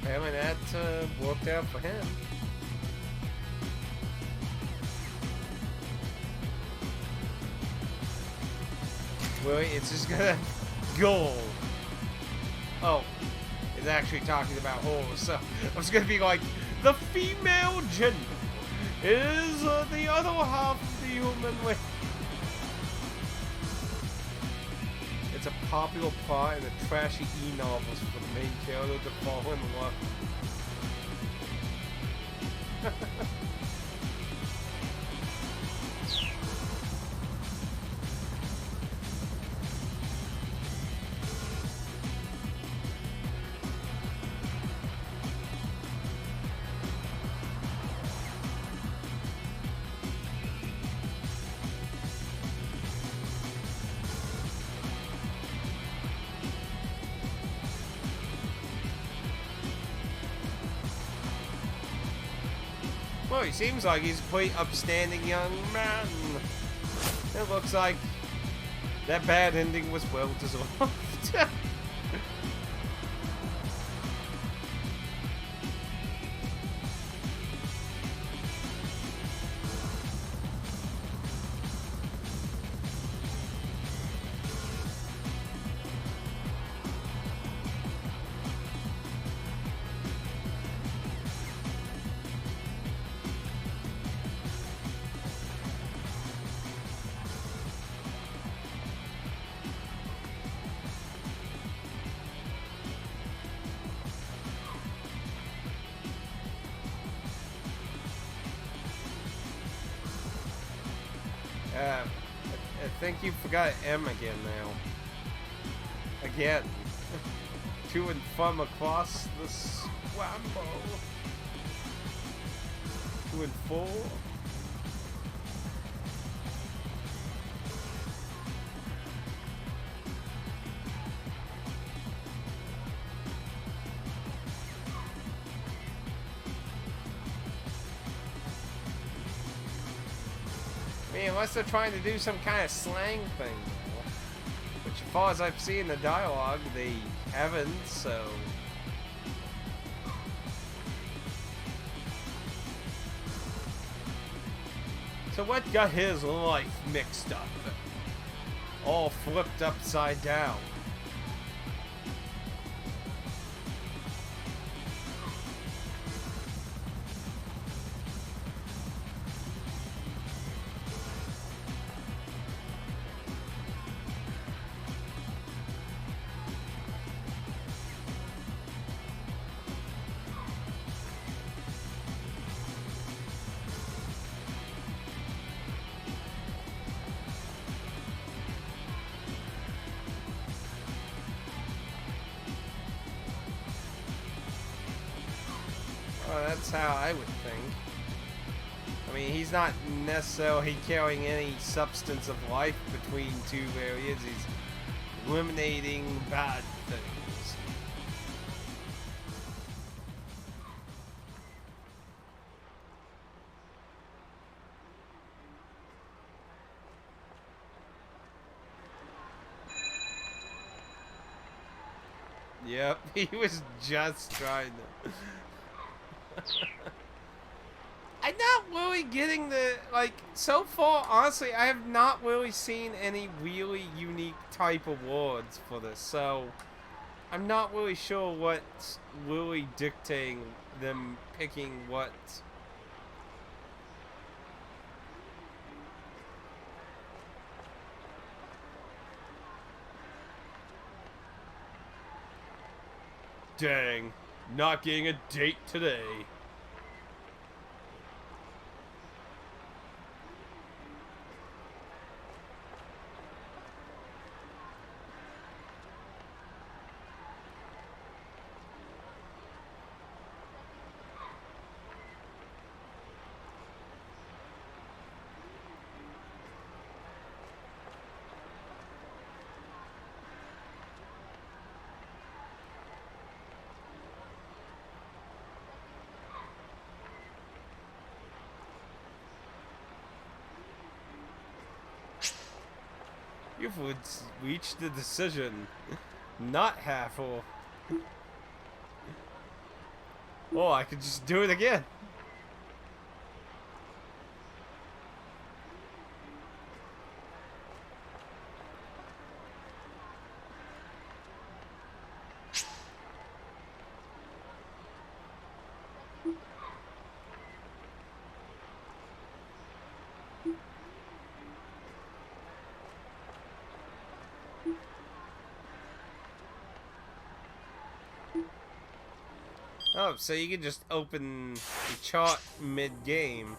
S1: Apparently that worked out for him. Really, it's just gonna go. Oh, it's actually talking about horror, so I was gonna be like, the female gender is the other half of the human race. It's a popular plot in the trashy e-novels for the main character to fall in love. Well, he seems like he's a quite upstanding young man. It looks like that bad ending was well deserved. I think you forgot M again now. Again. To and from across the scramble. To and fro. I mean, unless they're trying to do some kind of slang thing, which as far as I've seen the dialogue, they haven't, so... So what got his life mixed up? All flipped upside down. Well, that's how I would think. I mean, he's not necessarily carrying any substance of life between two areas. He's eliminating bad things. Yep, he was just trying to... I'm not really getting the, like, so far, honestly, I have not really seen any really unique type awards for this, so I'm not really sure what's really dictating them picking what. Dang, not getting a date today. You've reached the decision. Not half-or. Oh, I could just do it again. Oh, so you can just open the chart mid-game.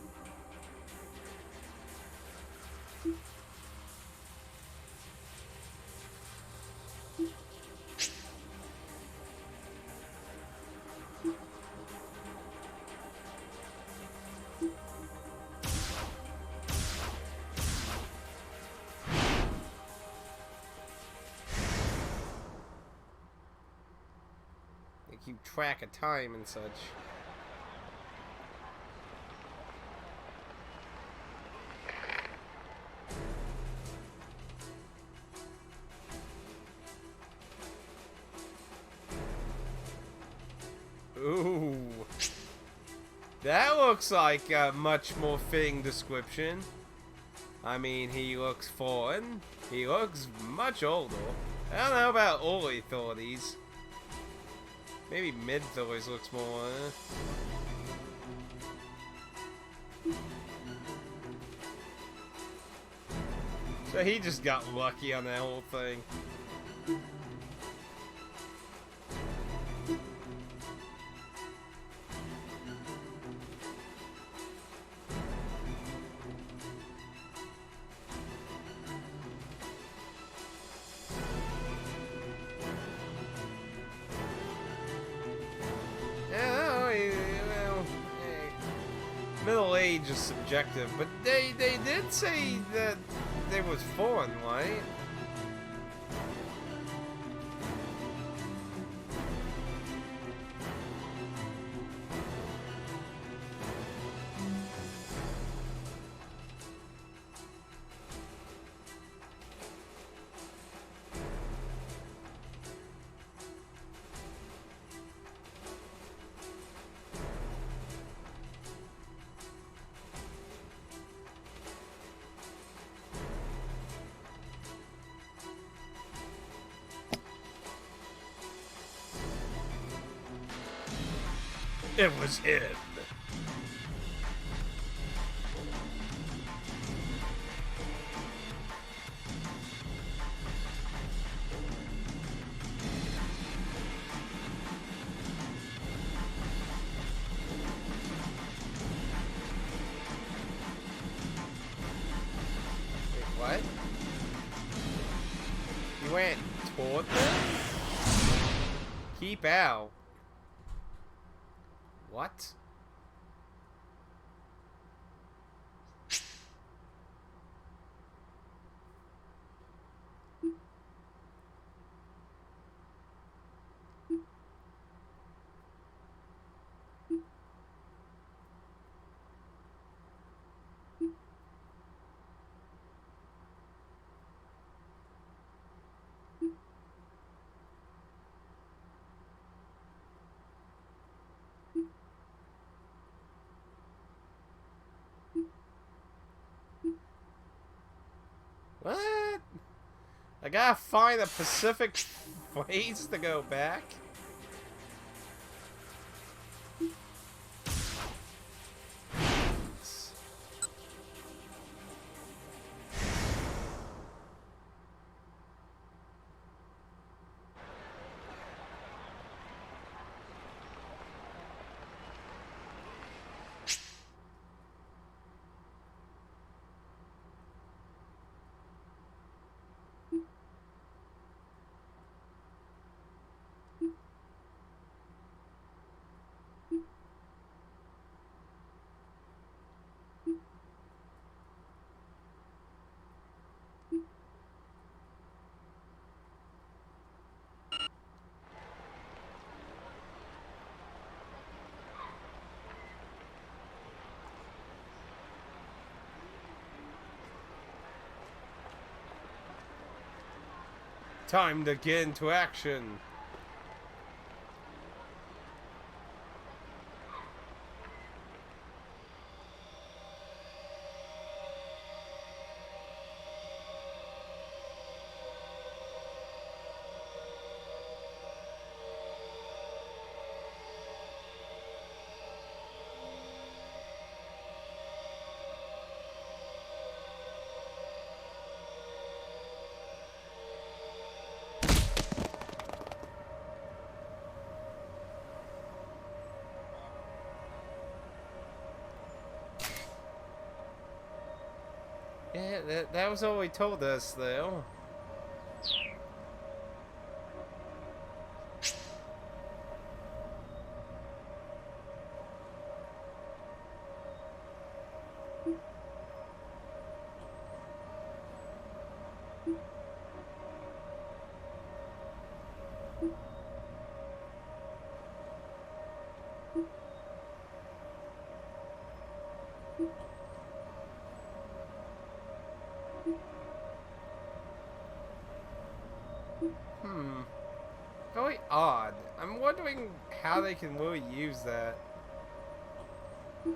S1: Keep track of time and such. Ooh. That looks like a much more fitting description. I mean, he looks foreign. He looks much older. I don't know about early 30s. Maybe mid-30s looks more, So he just got lucky on that whole thing. age is subjective, but they did say that they was fun, right? It was him. Wait, what? You went toward them? Keep out. What? What? I gotta find a Pacific ways to go back? Time to get into action. Yeah, that was all he told us, though. Very odd. I'm wondering how they can really use that. Here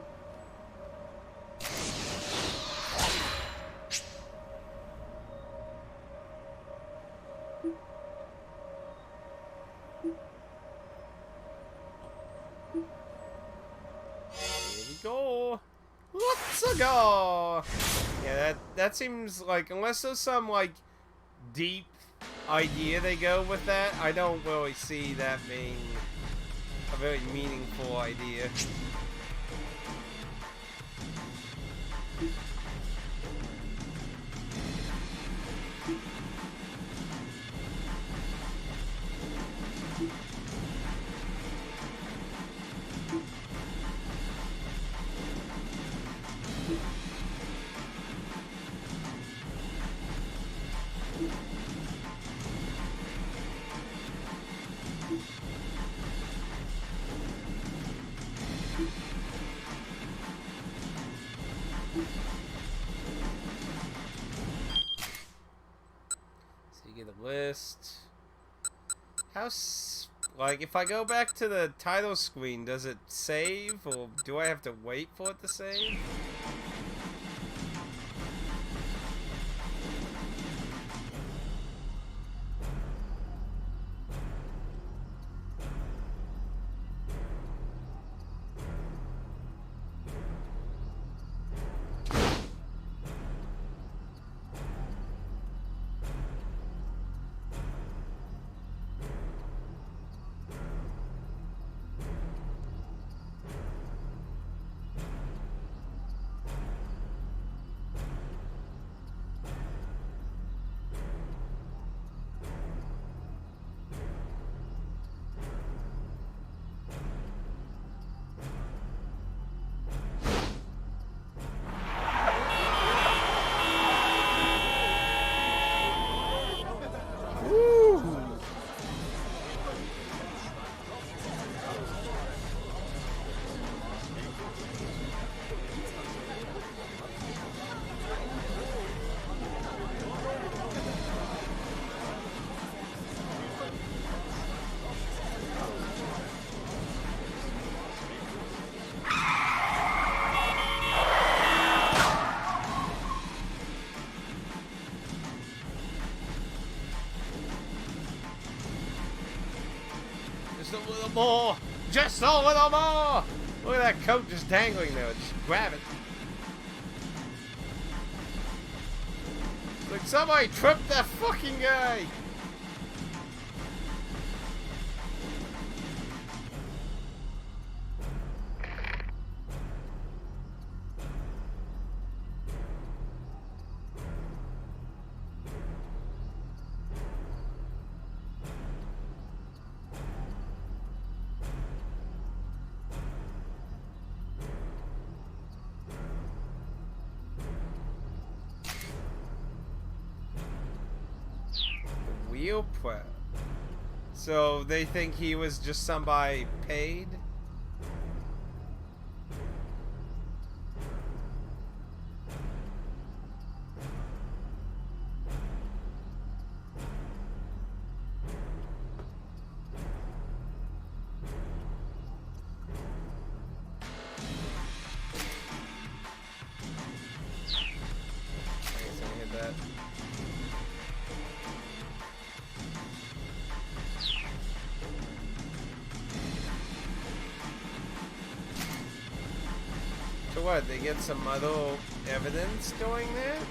S1: we go. Let's go. Yeah, that seems like, unless there's some like deep idea they go with that, I don't really see that being a very meaningful idea. just... Like, if I go back to the title screen, does it save? Or do I have to wait for it to save? Just a little more! Just a little more! Look at that coat just dangling there. Just grab it. Like somebody tripped that fucking guy! Wheel prep. So they think he was just somebody paid? So what, they get some other evidence doing that?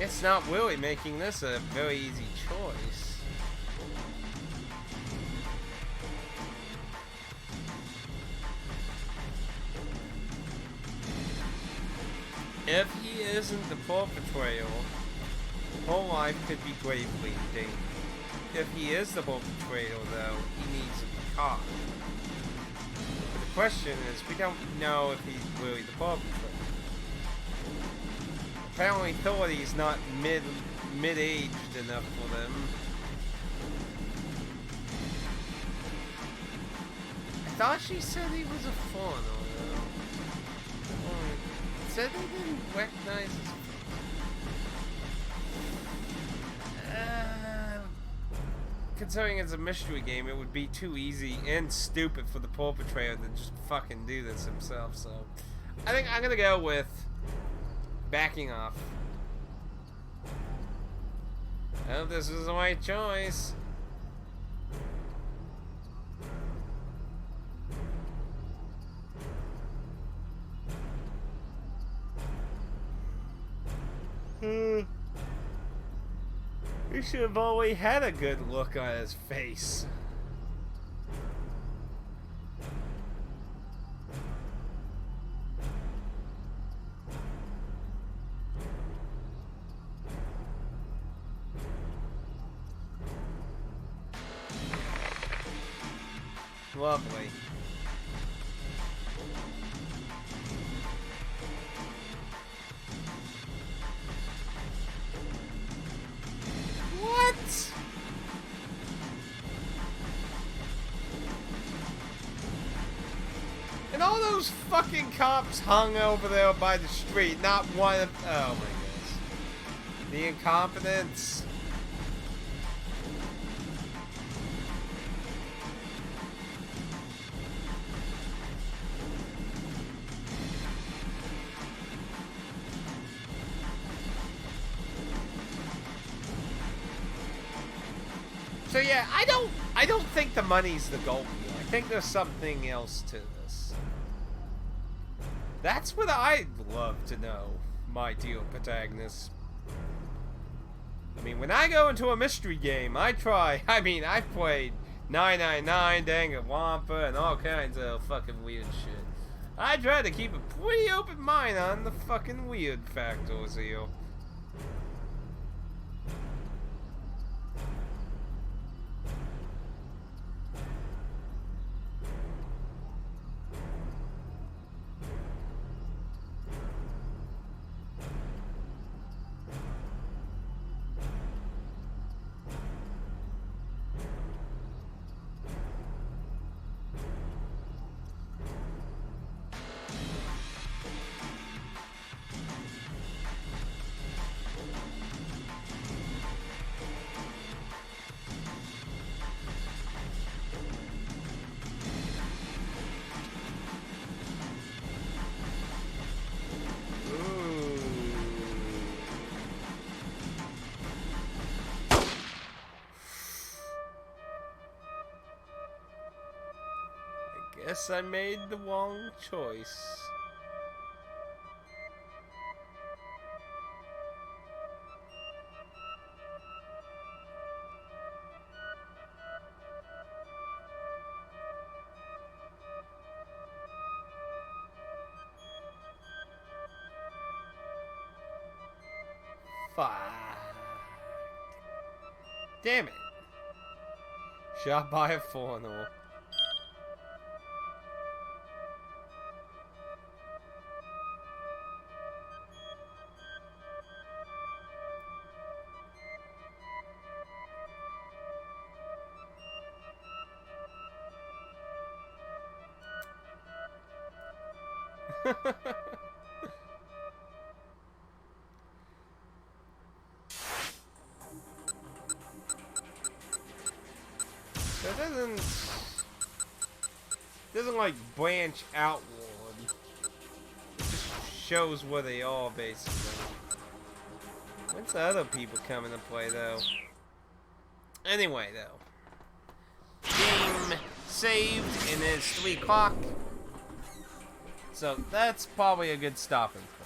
S1: It's not really making this a very easy choice. If he isn't the perpetrator, whole life could be gravely in danger. If he is the perpetrator, though, he needs to be caught. But the question is, we don't know if he's really the perpetrator. Apparently 30 is not mid-aged enough for them. I thought she said he was a foreigner, though. Said they didn't recognize his face. considering it's a mystery game, it would be too easy and stupid for the perpetrator to just fucking do this himself, so... I think I'm gonna go with backing off. I hope this is the right choice. He should have always had a good look on his face. Lovely. What? And all those fucking cops hung over there by the street, not one of... Oh my goodness. The incompetence. So yeah, I don't think the money's the goal here. I think there's something else to this. That's what I'd love to know, my dear protagonist. I mean, when I go into a mystery game, I've played 999, Danganronpa, and all kinds of fucking weird shit. I try to keep a pretty open mind on the fucking weird factors here. Guess I made the wrong choice. Fuck. Damn it. Shot by a foreigner. That doesn't like branch outward. It just shows where they are basically. When's the other people coming to play though? Anyway though. Game saved and it's 3 o'clock. So that's probably a good stopping point.